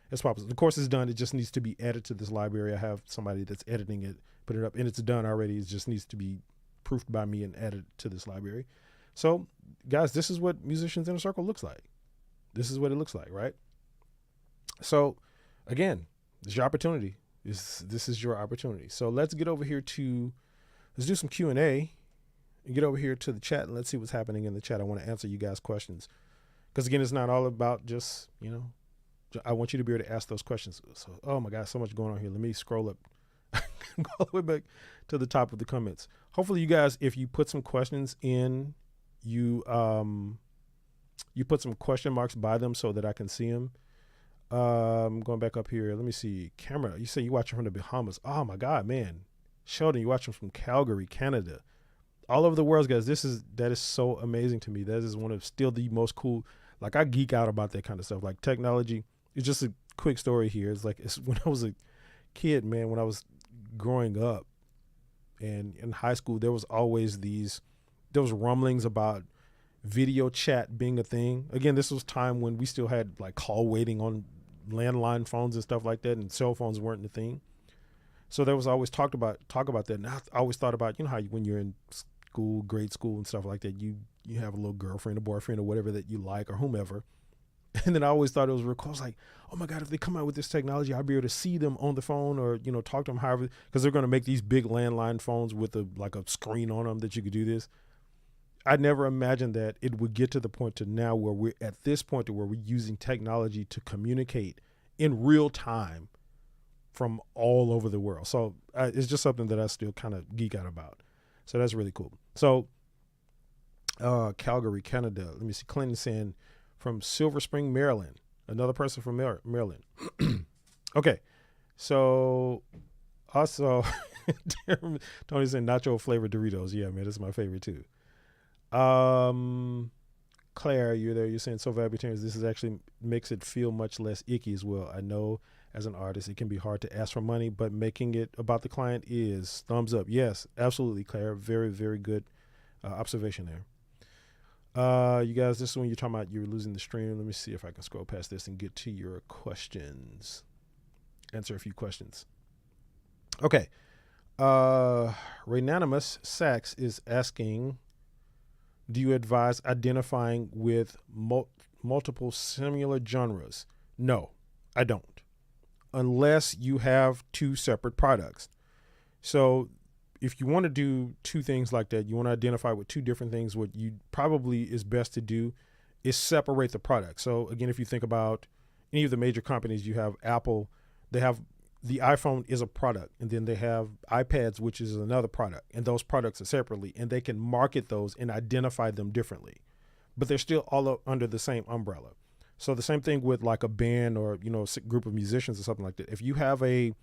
as possible. The course is done. It just needs to be added to this library. I have somebody that's editing it, put it up, and it's done already. It just needs to be proofed by me and added to this library. So guys, this is what Musicians in a Circle looks like. This is what it looks like, right? So again, this is your opportunity. This is your opportunity. So let's get over here let's do some Q&A and get over here to the chat and let's see what's happening in the chat. I want to answer you guys' questions because again, it's not all about just, I want you to be able to ask those questions. So, oh my God, so much going on here. Let me scroll up, go all the way back to the top of the comments. Hopefully you guys, if you put some questions in, you put some question marks by them so that I can see them. Going back up here. Let me see. Camera, you say you watching from the Bahamas. Oh my God, man. Sheldon, you watching from Calgary, Canada. All over the world, guys. That is so amazing to me. That is one of still the most cool. Like I geek out about that kind of stuff. Like technology. It's just a quick story here. It's when I was a kid, man, when I was growing up and in high school, there was always rumblings about video chat being a thing. Again, this was time when we still had like call waiting on landline phones and stuff like that, and cell phones weren't the thing. So there was always talk about that. And I always thought about, how when you're in school, grade school and stuff like that, you have a little girlfriend or boyfriend or whatever that you like or whomever. And then I always thought it was real cool. I was like, oh my God, if they come out with this technology, I'll be able to see them on the phone or, talk to them however, because they're going to make these big landline phones with a screen on them that you could do this. I never imagined that it would get to the point to now where we're at this point to where we're using technology to communicate in real time from all over the world. So it's just something that I still kind of geek out about. So that's really cool. So Calgary, Canada. Let me see. Clinton saying from Silver Spring, Maryland. Another person from Maryland. Okay. So also Tony saying nacho flavored Doritos. Yeah, man, that's my favorite too. Claire, you're there. You're saying so vegetarians. This is actually makes it feel much less icky as well. I know as an artist, it can be hard to ask for money, but making it about the client is thumbs up. Yes, absolutely, Claire. Very, very good observation there. You guys, this is when you're talking about you're losing the stream. Let me see if I can scroll past this and get to your questions. Answer a few questions. Okay. Raynanimous Sachs is asking, do you advise identifying with multiple similar genres? No, I don't. Unless you have two separate products. So if you want to do two things like that, you want to identify with two different things, what you probably is best to do is separate the product. So again, if you think about any of the major companies, you have Apple, they have the iPhone is a product, and then they have iPads, which is another product, and those products are separately, and they can market those and identify them differently, but they're still all under the same umbrella. So the same thing with like a band or, you know, a group of musicians or something like that. If you have a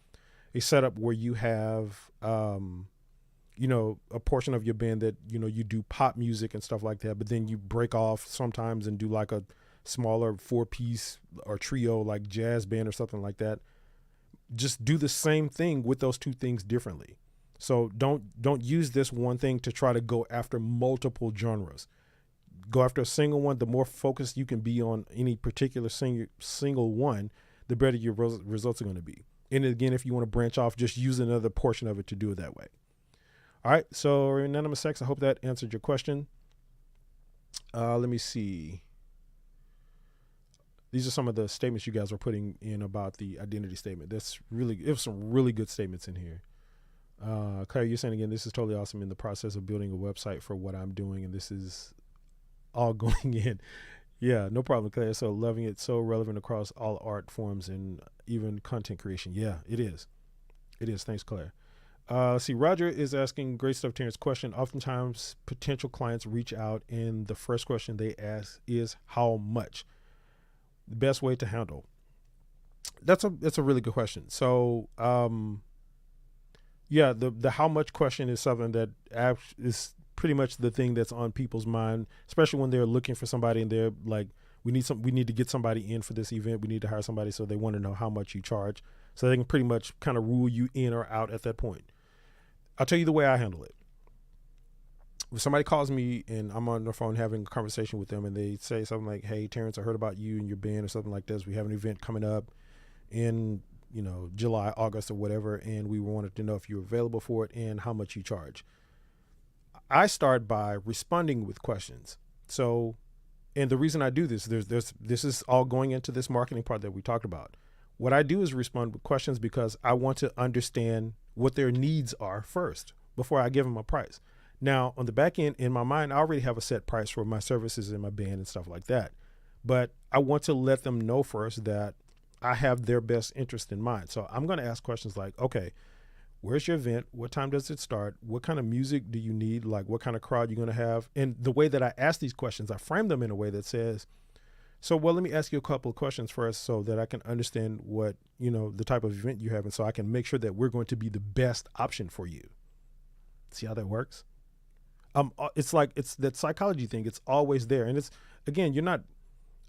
setup where you have, you know, a portion of your band that, you know, you do pop music and stuff like that, but then you break off sometimes and do like a smaller 4-piece or trio, like jazz band or something like that, just do the same thing with those two things differently. So don't use this one thing to try to go after multiple genres. Go after a single one. The more focused you can be on any particular single one, the better your results are going to be. And again, if you want to branch off, just use another portion of it to do it that way. All right. So Anonymous Sex, I hope that answered your question. Let me see. These are some of the statements you guys were putting in about the identity statement. It was some really good statements in here. Claire, you're saying again, this is totally awesome. In the process of building a website for what I'm doing, and this is all going in. Yeah, no problem, Claire. So loving it. So relevant across all art forms and even content creation. Yeah, it is. It is. Thanks, Claire. Let's see. Roger is asking, great stuff, Terrence. Question. Oftentimes potential clients reach out and the first question they ask is how much? The best way to handle. That's a really good question. So, yeah, the how much question is something that is pretty much the thing that's on people's mind, especially when they're looking for somebody and they're like, we need to get somebody in for this event. We need to hire somebody. So they want to know how much you charge so they can pretty much kind of rule you in or out at that point. I'll tell you the way I handle it. If somebody calls me and I'm on the phone having a conversation with them and they say something like, hey, Terrence, I heard about you and your band or something like this. We have an event coming up in, you know, July, August or whatever. And we wanted to know if you're available for it and how much you charge. I start by responding with questions. So, and the reason I do this, this is all going into this marketing part that we talked about. What I do is respond with questions because I want to understand what their needs are first before I give them a price. Now, on the back end, in my mind, I already have a set price for my services and my band and stuff like that. But I want to let them know first that I have their best interest in mind. So I'm going to ask questions like, okay, where's your event? What time does it start? What kind of music do you need? Like, what kind of crowd you're going to have? And the way that I ask these questions, I frame them in a way that says, so, well, let me ask you a couple of questions first so that I can understand what, you know, the type of event you have. And so I can make sure that we're going to be the best option for you. See how that works? It's like, it's that psychology thing. It's always there. And it's, again,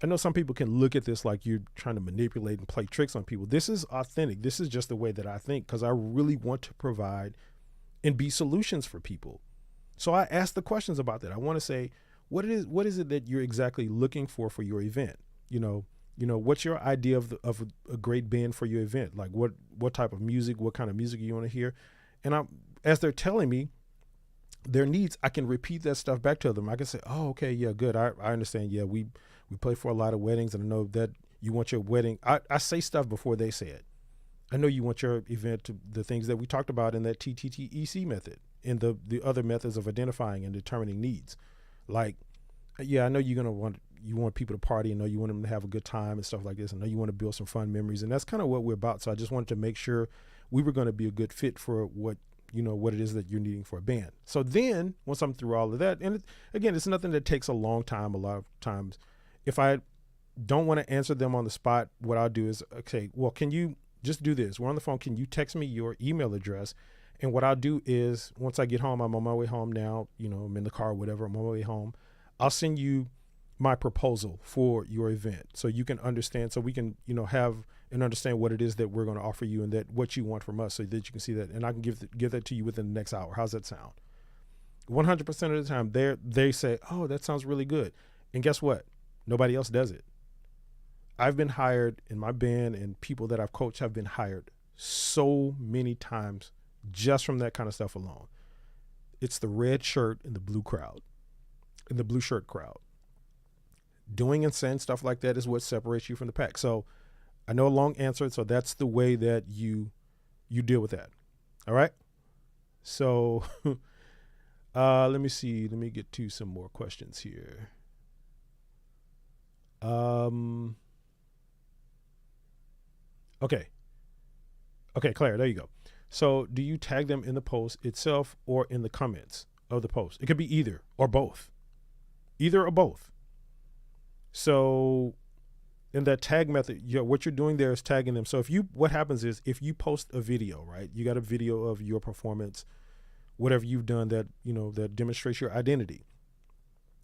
I know some people can look at this like you're trying to manipulate and play tricks on people. This is authentic. This is just the way that I think, because I really want to provide and be solutions for people. So I ask the questions about that. I want to say, what is it that you're exactly looking for your event? You know, what's your idea of a great band for your event? Like what type of music, what kind of music you want to hear? And as they're telling me their needs, I can repeat that stuff back to them. I can say, oh, okay, yeah, good. I understand. Yeah, we play for a lot of weddings, and I know that you want your wedding. I say stuff before they say it. I know you want your event to the things that we talked about in that TTTec method and the other methods of identifying and determining needs. Like, yeah, I know you want people to party. I know you want them to have a good time and stuff like this. I know you want to build some fun memories, and that's kind of what we're about. So I just wanted to make sure we were going to be a good fit for what it is that you're needing for a band. So then once I'm through all of that, and again, it's nothing that takes a long time. A lot of times, if I don't want to answer them on the spot, what I'll do is, okay, well, can you just do this? We're on the phone. Can you text me your email address? And what I'll do is, once I get home, I'm on my way home now, I'm in the car or whatever, I'm on my way home, I'll send you my proposal for your event so you can understand, so we can, have and understand what it is that we're going to offer you and that what you want from us so that you can see that. And I can give that to you within the next hour. How's that sound? 100% of the time they say, oh, that sounds really good. And guess what? Nobody else does it. I've been hired in my band, and people that I've coached have been hired so many times just from that kind of stuff alone. It's the red shirt and the blue shirt crowd. Doing and saying stuff like that is what separates you from the pack. So I know a long answer. So that's the way that you deal with that. All right. So let me see. Let me get to some more questions here. Okay. Okay, Claire, there you go. So do you tag them in the post itself or in the comments of the post? It could be either or both. Either or both. So in that tag method, what you're doing there is tagging them. So what happens is if you post a video, right? You got a video of your performance, whatever you've done that demonstrates your identity.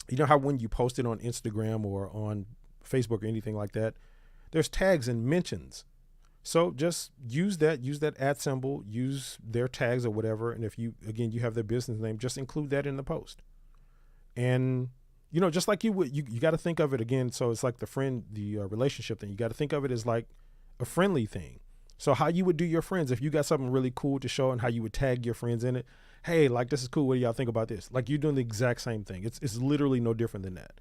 You know how when you post it on Instagram or on Facebook or anything like that, there's tags and mentions. So just use that at symbol, use their tags or whatever. And if you have their business name, just include that in the post. And, just like you would, you got to think of it again. So it's like the relationship thing. You got to think of it as like a friendly thing. So how you would do your friends, if you got something really cool to show and how you would tag your friends in it. Hey, like, this is cool. What do y'all think about this? Like, you're doing the exact same thing. It's literally no different than that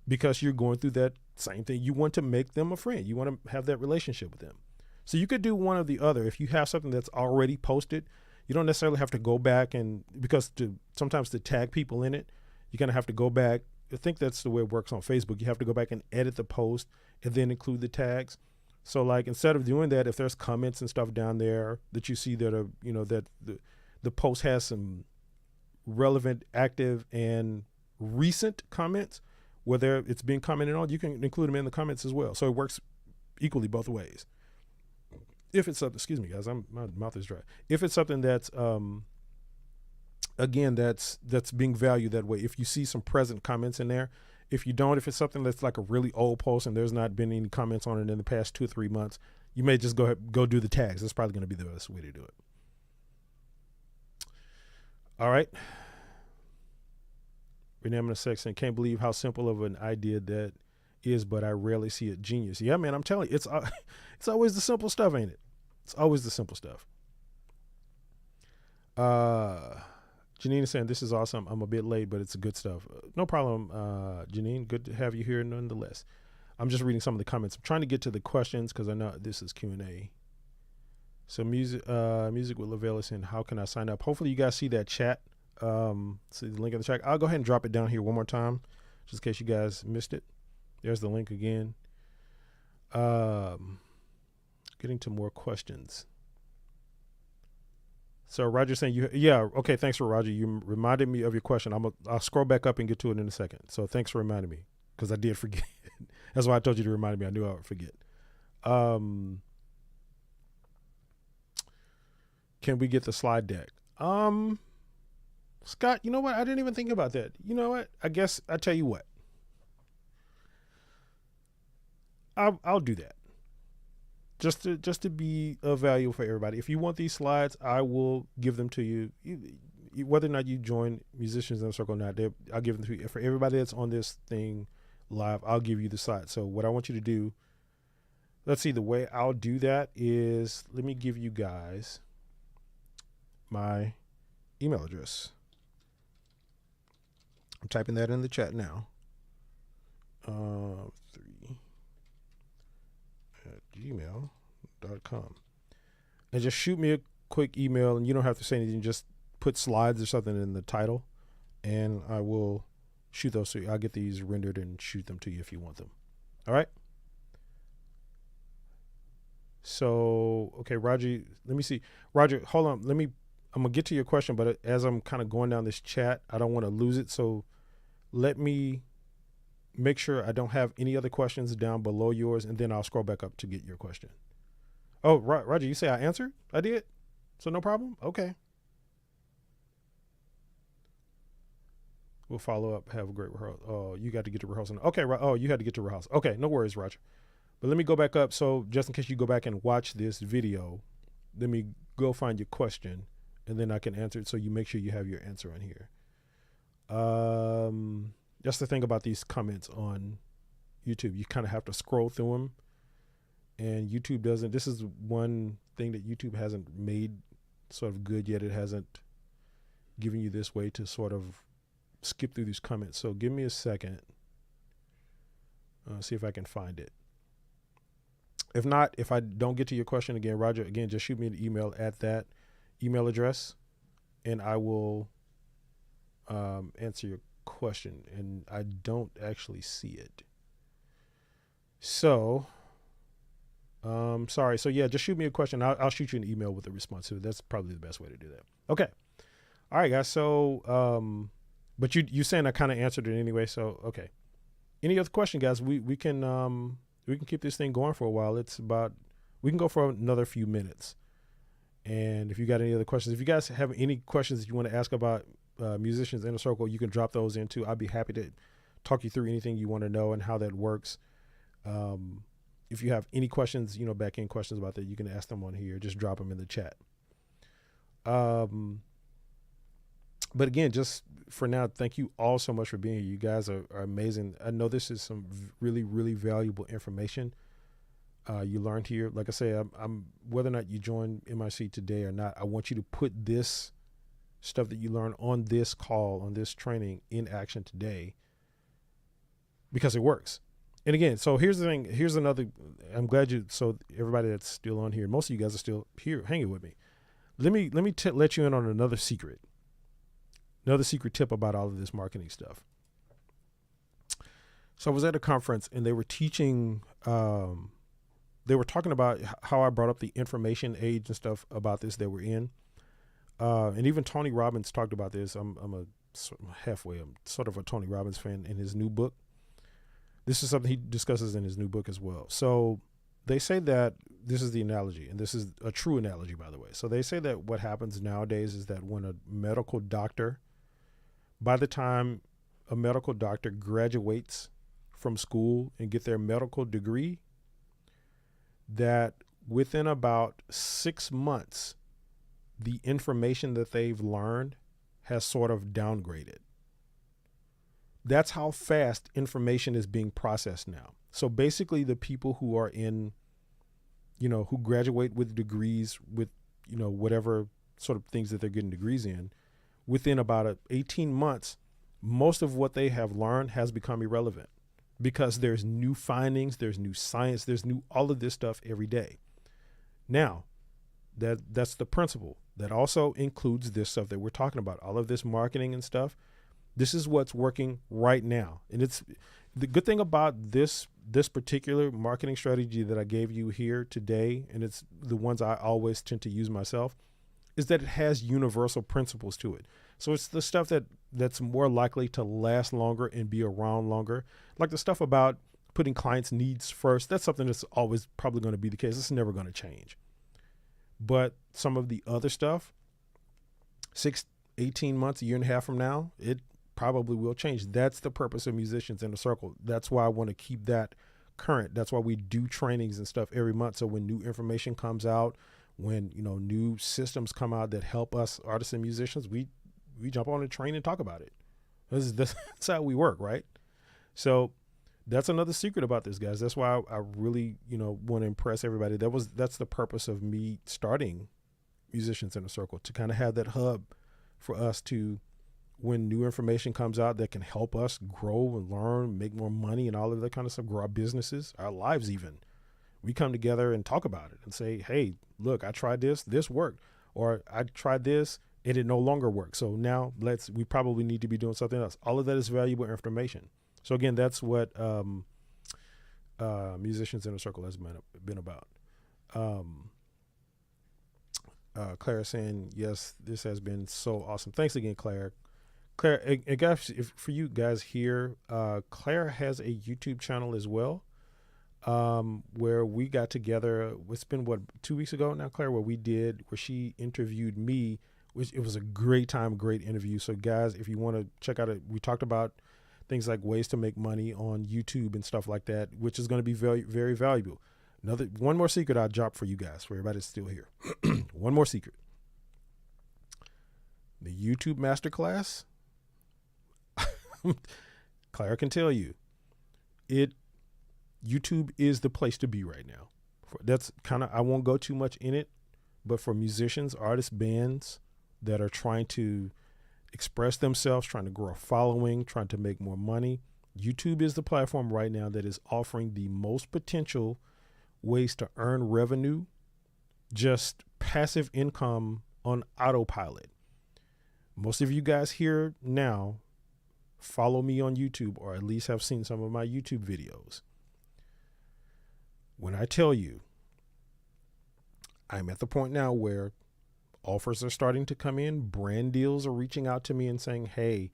because you're going through that same thing. You want to make them a friend. You want to have that relationship with them. So you could do one or the other. If you have something that's already posted, you don't necessarily have to go back because sometimes to tag people in it, you're going to have to go back. I think that's the way it works on Facebook. You have to go back and edit the post and then include the tags. So like, instead of doing that, if there's comments and stuff down there that you see that are, that the post has some relevant, active, and recent comments, whether it's being commented on, you can include them in the comments as well. So it works equally both ways. If it's something, excuse me, guys, my mouth is dry. If it's something that's, again, that's being valued that way. If you see some present comments in there, if you don't, if it's something that's like a really old post and there's not been any comments on it in the past 2 or 3 months, you may just go do the tags. That's probably going to be the best way to do it. All right. Renaming a section. Can't believe how simple of an idea that is, but I rarely see it. Genius. Yeah, man, I'm telling you, it's always the simple stuff, ain't it? It's always the simple stuff. Janine is saying, this is awesome. I'm a bit late, but it's good stuff. No problem, Janine. Good to have you here nonetheless. I'm just reading some of the comments. I'm trying to get to the questions because I know this is Q&A. So music with Lavelle is saying, how can I sign up? Hopefully you guys see that chat. See the link in the chat. I'll go ahead and drop it down here one more time, just in case you guys missed it. There's the link again. Getting to more questions. So Roger's saying okay. Thanks for Roger. You reminded me of your question. I'll scroll back up and get to it in a second. So thanks for reminding me because I did forget. That's why I told you to remind me. I knew I would forget. Can we get the slide deck? Scott, you know what? I didn't even think about that. You know what? I guess I tell you what. I'll do that. Just to be of value for everybody. If you want these slides, I will give them to you. Whether or not you join Musicians in the Circle or not, I'll give them to you. For everybody that's on this thing live, I'll give you the slides. So what I want you to do, let's see, the way I'll do that is, let me give you guys my email address. I'm typing that in the chat now. 3@gmail.com. And just shoot me a quick email, and you don't have to say anything. Just put slides or something in the title, and I will shoot those to you. I'll get these rendered and shoot them to you if you want them. All right? So, okay, Roger, let me see. Roger, hold on. I'm going to get to your question, but as I'm kind of going down this chat, I don't want to lose it. So let me make sure I don't have any other questions down below yours, and then I'll scroll back up to get your question. Oh, Roger, you say I answered? I did? So no problem? Okay. We'll follow up. Have a great rehearsal. Oh, you got to get to rehearsal. Okay, oh, you had to get to rehearsal. Okay, no worries, Roger. But let me go back up. So just in case you go back and watch this video, let me go find your question, and then I can answer it so you make sure you have your answer on here. That's the thing about these comments on YouTube. You kind of have to scroll through them, and YouTube doesn't. This is one thing that YouTube hasn't made sort of good yet. It hasn't given you this way to sort of skip through these comments. So give me a second. See if I can find it. If not, if I don't get to your question again, Roger, again, just shoot me an email at that email address, and I will answer your question. And I don't actually see it. So Sorry. So yeah, just shoot me a question. I'll shoot you an email with a response to it. That's probably the best way to do that. Okay. All right, guys. So, but you saying I kind of answered it anyway. So, okay. Any other question, guys? We can keep this thing going for a while. We can go for another few minutes. And if you got any other questions, if you guys have any questions that you want to ask about Musicians Inner Circle, you can drop those into. I'd be happy to talk you through anything you want to know and how that works. If you have any questions, back end questions about that, you can ask them on here. Just drop them in the chat. But again, just for now, thank you all so much for being here. You guys are amazing. I know this is some really, really valuable information you learned here. Like I say, I'm whether or not you join MIC today or not, I want you to put this stuff that you learned on this call, on this training in action today, because it works. And again, so here's the thing. Here's another. I'm glad so everybody that's still on here, most of you guys are still here hanging with me. Let me let you in on another secret tip about all of this marketing stuff. So I was at a conference and they were teaching, they were talking about how I brought up the information age and stuff about this that we're in. And even Tony Robbins talked about this. I'm sort of a Tony Robbins fan in his new book. This is something he discusses in his new book as well. So they say that this is the analogy, and this is a true analogy, by the way. So they say that what happens nowadays is that when a medical doctor, by the time a medical doctor graduates from school and get their medical degree, that within about 6 months, the information that they've learned has sort of downgraded. That's how fast information is being processed now. So basically the people who are in, who graduate with degrees with, whatever sort of things that they're getting degrees in, within about 18 months, most of what they have learned has become irrelevant because there's new findings, there's new science, there's new, all of this stuff every day. Now, that's the principle. That also includes this stuff that we're talking about, all of this marketing and stuff. This is what's working right now. And it's the good thing about this particular marketing strategy that I gave you here today, and it's the ones I always tend to use myself, is that it has universal principles to it. So it's the stuff that's more likely to last longer and be around longer. Like the stuff about putting clients' needs first, that's something that's always probably going to be the case. It's never going to change. But some of the other stuff, 18 months, a year and a half from now, it probably will change. That's the purpose of Musicians Inner Circle. That's why I want to keep that current. That's why we do trainings and stuff every month. So when new information comes out, when new systems come out that help us artists and musicians, we jump on and train and talk about it. That's how we work, right? So that's another secret about this, guys. That's why I really want to impress everybody. That's the purpose of me starting Musicians Inner Circle, to kind of have that hub for us to, when new information comes out that can help us grow and learn, make more money and all of that kind of stuff, grow our businesses, our lives even. We come together and talk about it and say, hey, look, I tried this worked. Or I tried this and it no longer works. So now we probably need to be doing something else. All of that is valuable information. So again, that's what Musicians Inner Circle has been about. Claire saying, yes, this has been so awesome. Thanks again, Claire. Claire, and guys, for you guys here, Claire has a YouTube channel as well, where we got together. It's been 2 weeks ago now, Claire, where she interviewed me. It was a great time, great interview. So guys, if you want to check out it, we talked about things like ways to make money on YouTube and stuff like that, which is going to be very, very valuable. One more secret I'll drop for you guys, for everybody that's still here. One more secret. The YouTube Masterclass, Claire can tell you, YouTube is the place to be right now. I won't go too much in it, but for musicians, artists, bands that are trying to express themselves, trying to grow a following, trying to make more money, YouTube is the platform right now that is offering the most potential ways to earn revenue, just passive income on autopilot. Most of you guys here now follow me on YouTube, or at least have seen some of my YouTube videos. When I tell you I'm at the point now where offers are starting to come in. Brand deals are reaching out to me and saying, hey,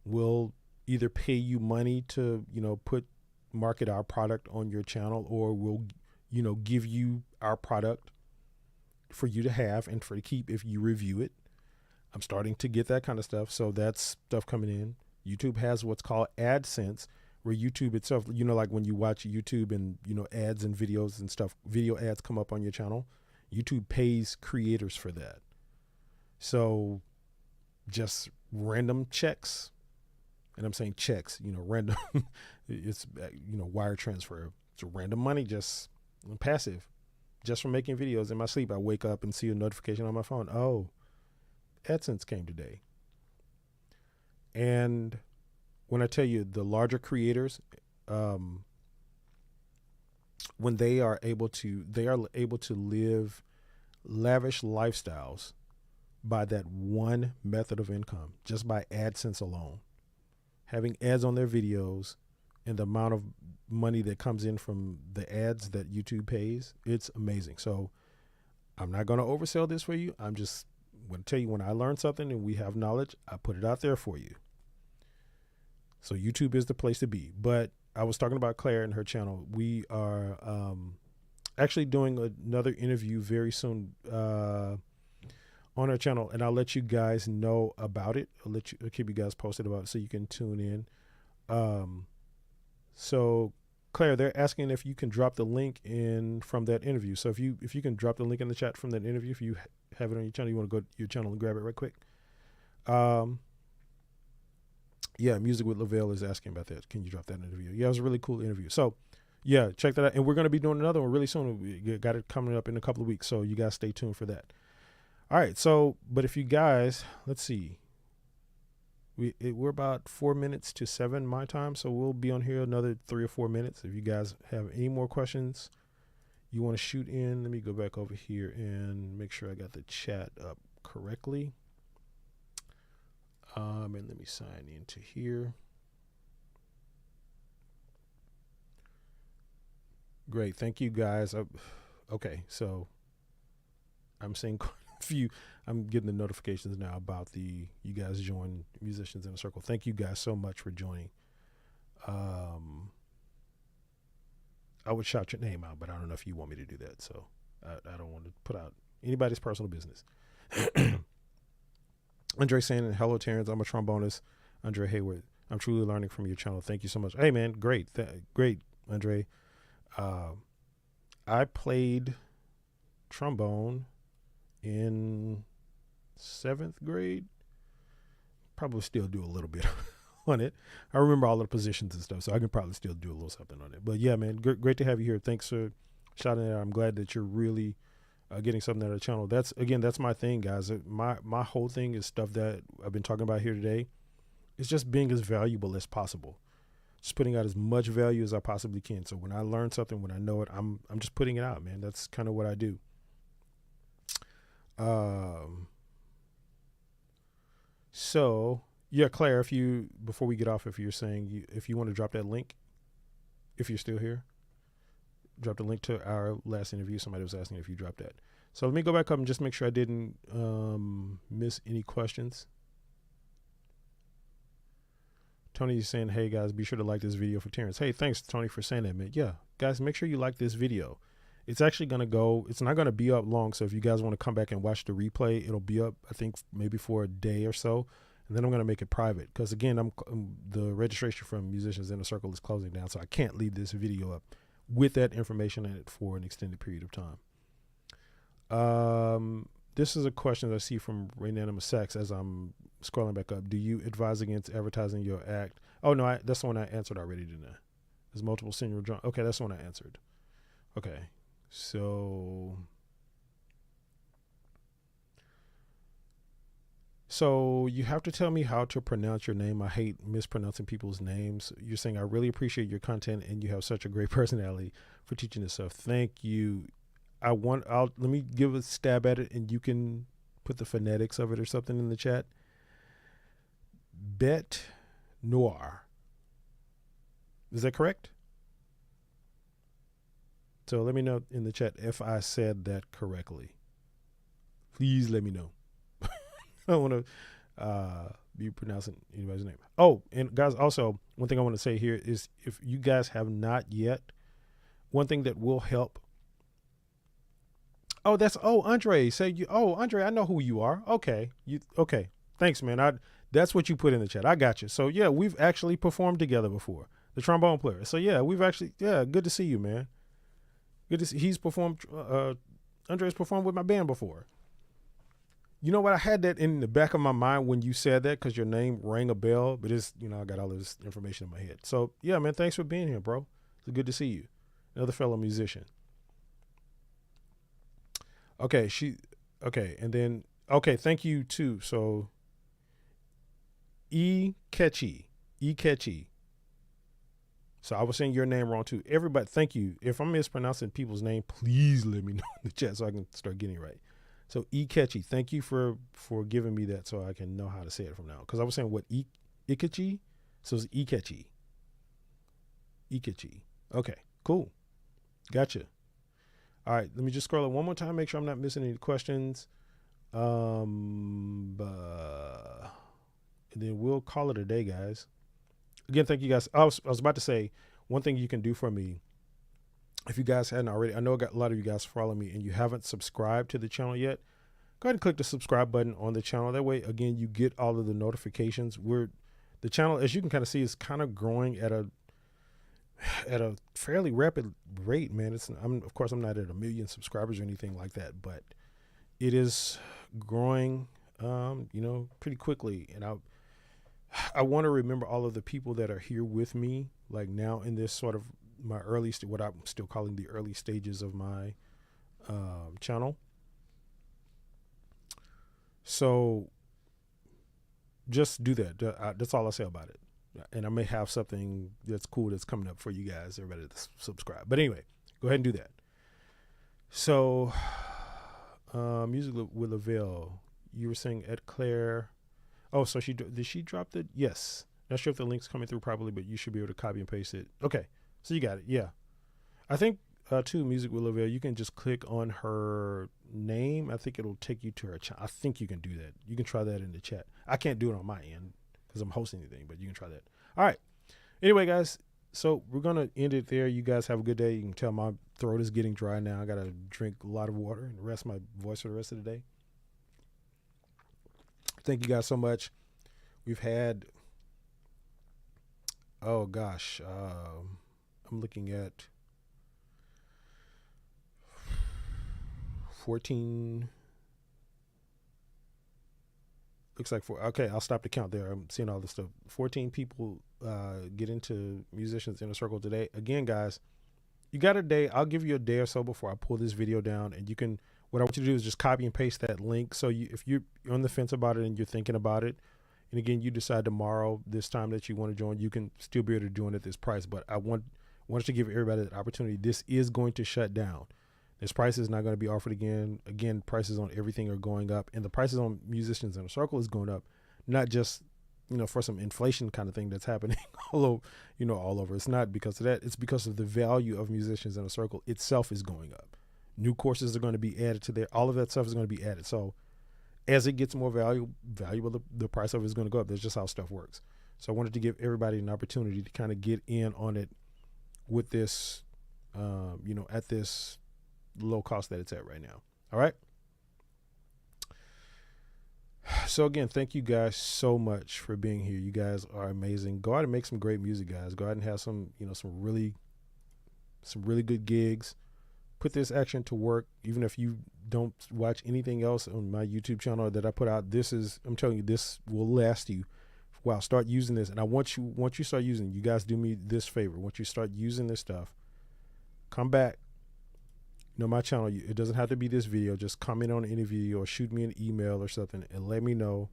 we'll either pay you money to, market our product on your channel, or we'll, give you our product for you to have and for to keep if you review it. I'm starting to get that kind of stuff. So that's stuff coming in. YouTube has what's called AdSense, where YouTube itself, like when you watch YouTube and, ads and videos and stuff, video ads come up on your channel, YouTube pays creators for that. So just random checks, and I'm saying checks, random, it's, wire transfer. It's random money, just passive, just from making videos in my sleep. I wake up and see a notification on my phone. Oh, AdSense came today. And when I tell you the larger creators, when they are able to live lavish lifestyles by that one method of income, just by AdSense alone, having ads on their videos and the amount of money that comes in from the ads that YouTube pays, it's amazing. So I'm not going to oversell this for you. I'm just going to tell you, when I learn something and we have knowledge, I put it out there for you. So YouTube is the place to be. But I was talking about Claire and her channel. We are actually doing another interview very soon on our channel, and I'll let you guys know about it. I'll keep you guys posted about it so you can tune in. So Claire, they're asking if you can drop the link in from that interview. So if you can drop the link in the chat from that interview, if you have it on your channel, you want to go to your channel and grab it right quick. Yeah, Music with Lavelle is asking about that. Can you drop that interview? Yeah, it was a really cool interview. So yeah, check that out. And we're going to be doing another one really soon. We got it coming up in a couple of weeks. So you guys stay tuned for that. All right. So, but if you guys, let's see, we're about 4 minutes to 7 my time. So we'll be on here another 3 or 4 minutes. If you guys have any more questions you want to shoot in, let me go back over here and make sure I got the chat up correctly. And let me sign into here. Great. Thank you guys. Okay. So I'm seeing quite a few, I'm getting the notifications now about you guys join Musicians in a Circle. Thank you guys so much for joining. I would shout your name out, but I don't know if you want me to do that. So I don't want to put out anybody's personal business. Andre saying, hello, Terrence. I'm a trombonist. Andre Hayward. I'm truly learning from your channel. Thank you so much. Hey, man. Great. Great, Andre. I played trombone in 7th grade. Probably still do a little bit on it. I remember all the positions and stuff, so I can probably still do a little something on it. But yeah, man, great to have you here. Thanks for shouting it out. I'm glad that you're really getting something out of the channel. That's my thing, guys. My whole thing is stuff that I've been talking about here today. It's just being as valuable as possible. Just putting out as much value as I possibly can. So when I learn something, when I know it, I'm just putting it out, man. That's kind of what I do. So yeah, Claire, before we get off, if you're saying if you want to drop that link, if you're still here, drop the link to our last interview. Somebody was asking if you dropped that. So let me go back up and just make sure I didn't miss any questions. Tony is saying, hey guys, be sure to like this video for Terrence. Hey, thanks Tony for saying that, man. Yeah, guys, make sure you like this video. It's actually going to go, it's not going to be up long. So if you guys want to come back and watch the replay, it'll be up, I think maybe for a day or so. And then I'm going to make it private. Cause again, the registration from Musicians in a Circle is closing down. So I can't leave this video up with that information in it for an extended period of time. This is a question that I see from Raynanima Sachs as I'm scrolling back up. Do you advise against advertising your act? Oh no, that's the one I answered already, didn't I? There's multiple syndrome drum. Okay, that's the one I answered. Okay, so you have to tell me how to pronounce your name. I hate mispronouncing people's names. You're saying I really appreciate your content and you have such a great personality for teaching this stuff. Thank you. Let me give a stab at it and you can put the phonetics of it or something in the chat. Bet Noir. Is that correct? So let me know in the chat if I said that correctly. please let me know. I don't want to be pronouncing anybody's name. Oh, and guys, also one thing I want to say here is if you guys have not yet, one thing that will help. Oh, Andre. Andre, I know who you are. Okay. Okay. Thanks, man. That's what you put in the chat. I got you. So yeah, we've actually performed together before. The trombone player. So yeah, good to see you, man. Good to see. He's performed. Andre's performed with my band before. You know what? I had that in the back of my mind when you said that because your name rang a bell. But I got all this information in my head. So yeah, man. Thanks for being here, bro. It's good to see you. Another fellow musician. Okay, and then thank you too. So Catchy. So I was saying your name wrong too. Everybody, thank you. If I'm mispronouncing people's name, please let me know in the chat so I can start getting it right. So Catchy, thank you for giving me that so I can know how to say it from now. Because I was saying what Ikachi, so it's Catchy. Okay, cool. Gotcha. All right, let me just scroll it one more time, make sure I'm not missing any questions. And then we'll call it a day, guys. Again, thank you guys. I was about to say one thing you can do for me. If you guys hadn't already, I know I got a lot of you guys follow me and you haven't subscribed to the channel yet, go ahead and click the subscribe button on the channel. That way, again, you get all of the notifications. The channel, as you can kind of see, is kind of growing at a fairly rapid rate, man. Of course, I'm not at 1 million subscribers or anything like that, but it is growing, pretty quickly. And I want to remember all of the people that are here with me, like now in this sort of my what I'm still calling the early stages of my channel. So just do that. That's all I'll say about it. And I may have something that's cool that's coming up for you guys, everybody that's subscribe. But anyway, go ahead and do that. So, music with Lavelle, you were saying Ed Claire. Oh, so did she drop the? Yes. Not sure if the link's coming through properly, but you should be able to copy and paste it. Okay. So you got it. Yeah. I think too, music with Lavelle, you can just click on her name. I think it'll take you to her channel. I think you can do that. You can try that in the chat. I can't do it on my end because I'm hosting anything, but you can try that. All right. Anyway, guys, so we're going to end it there. You guys have a good day. You can tell my throat is getting dry now. I got to drink a lot of water and rest my voice for the rest of the day. Thank you guys so much. We've had, I'm looking at 14. Looks like okay, I'll stop the count there. I'm seeing all this stuff. 14 people get into Musicians Inner Circle today. Again, guys, you got a day. I'll give you a day or so before I pull this video down, and what I want you to do is just copy and paste that link. So if you're on the fence about it and you're thinking about it, and again, you decide tomorrow, this time that you want to join, you can still be able to join at this price. But I wanted to give everybody that opportunity. This is going to shut down. This price is not going to be offered again. Again, prices on everything are going up, and the prices on Musicians in a Circle is going up, not just, for some inflation kind of thing that's happening all over. It's not because of that. It's because of the value of Musicians in a Circle itself is going up. New courses are going to be added to there. All of that stuff is going to be added. So as it gets more valuable, the price of it is going to go up. That's just how stuff works. So I wanted to give everybody an opportunity to kind of get in on it with this, at this low cost that it's at right now. All right. So again, thank you guys so much for being here. You guys are amazing. Go out and make some great music, guys. Go out and have some really good gigs. Put this action to work. Even if you don't watch anything else on my YouTube channel that I put out, I'm telling you, this will last you. Wow. Start using this. And once you start using, you guys do me this favor. Once you start using this stuff, come back. My channel, it doesn't have to be this video. Just comment on any video or shoot me an email or something and let me know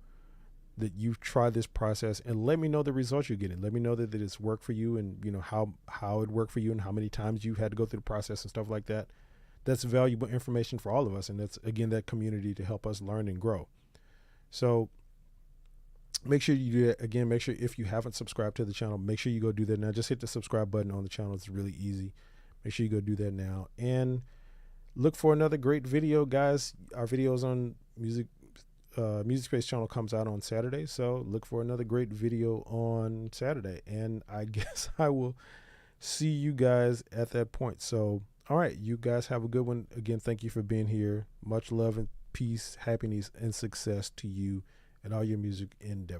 that you've tried this process and let me know the results you're getting. Let me know that it's worked for you and how it worked for you and how many times you had to go through the process and stuff like that. That's valuable information for all of us. And that's, again, that community to help us learn and grow. So make sure you do that. Again, make sure if you haven't subscribed to the channel, make sure you go do that now. Just hit the subscribe button on the channel. It's really easy. Make sure you go do that now. And look for another great video, guys. Our videos on Music Space channel comes out on Saturday, so look for another great video on Saturday, and I guess I will see you guys at that point. So, all right, you guys have a good one. Again, thank you for being here. Much love and peace, happiness, and success to you and all your music endeavors.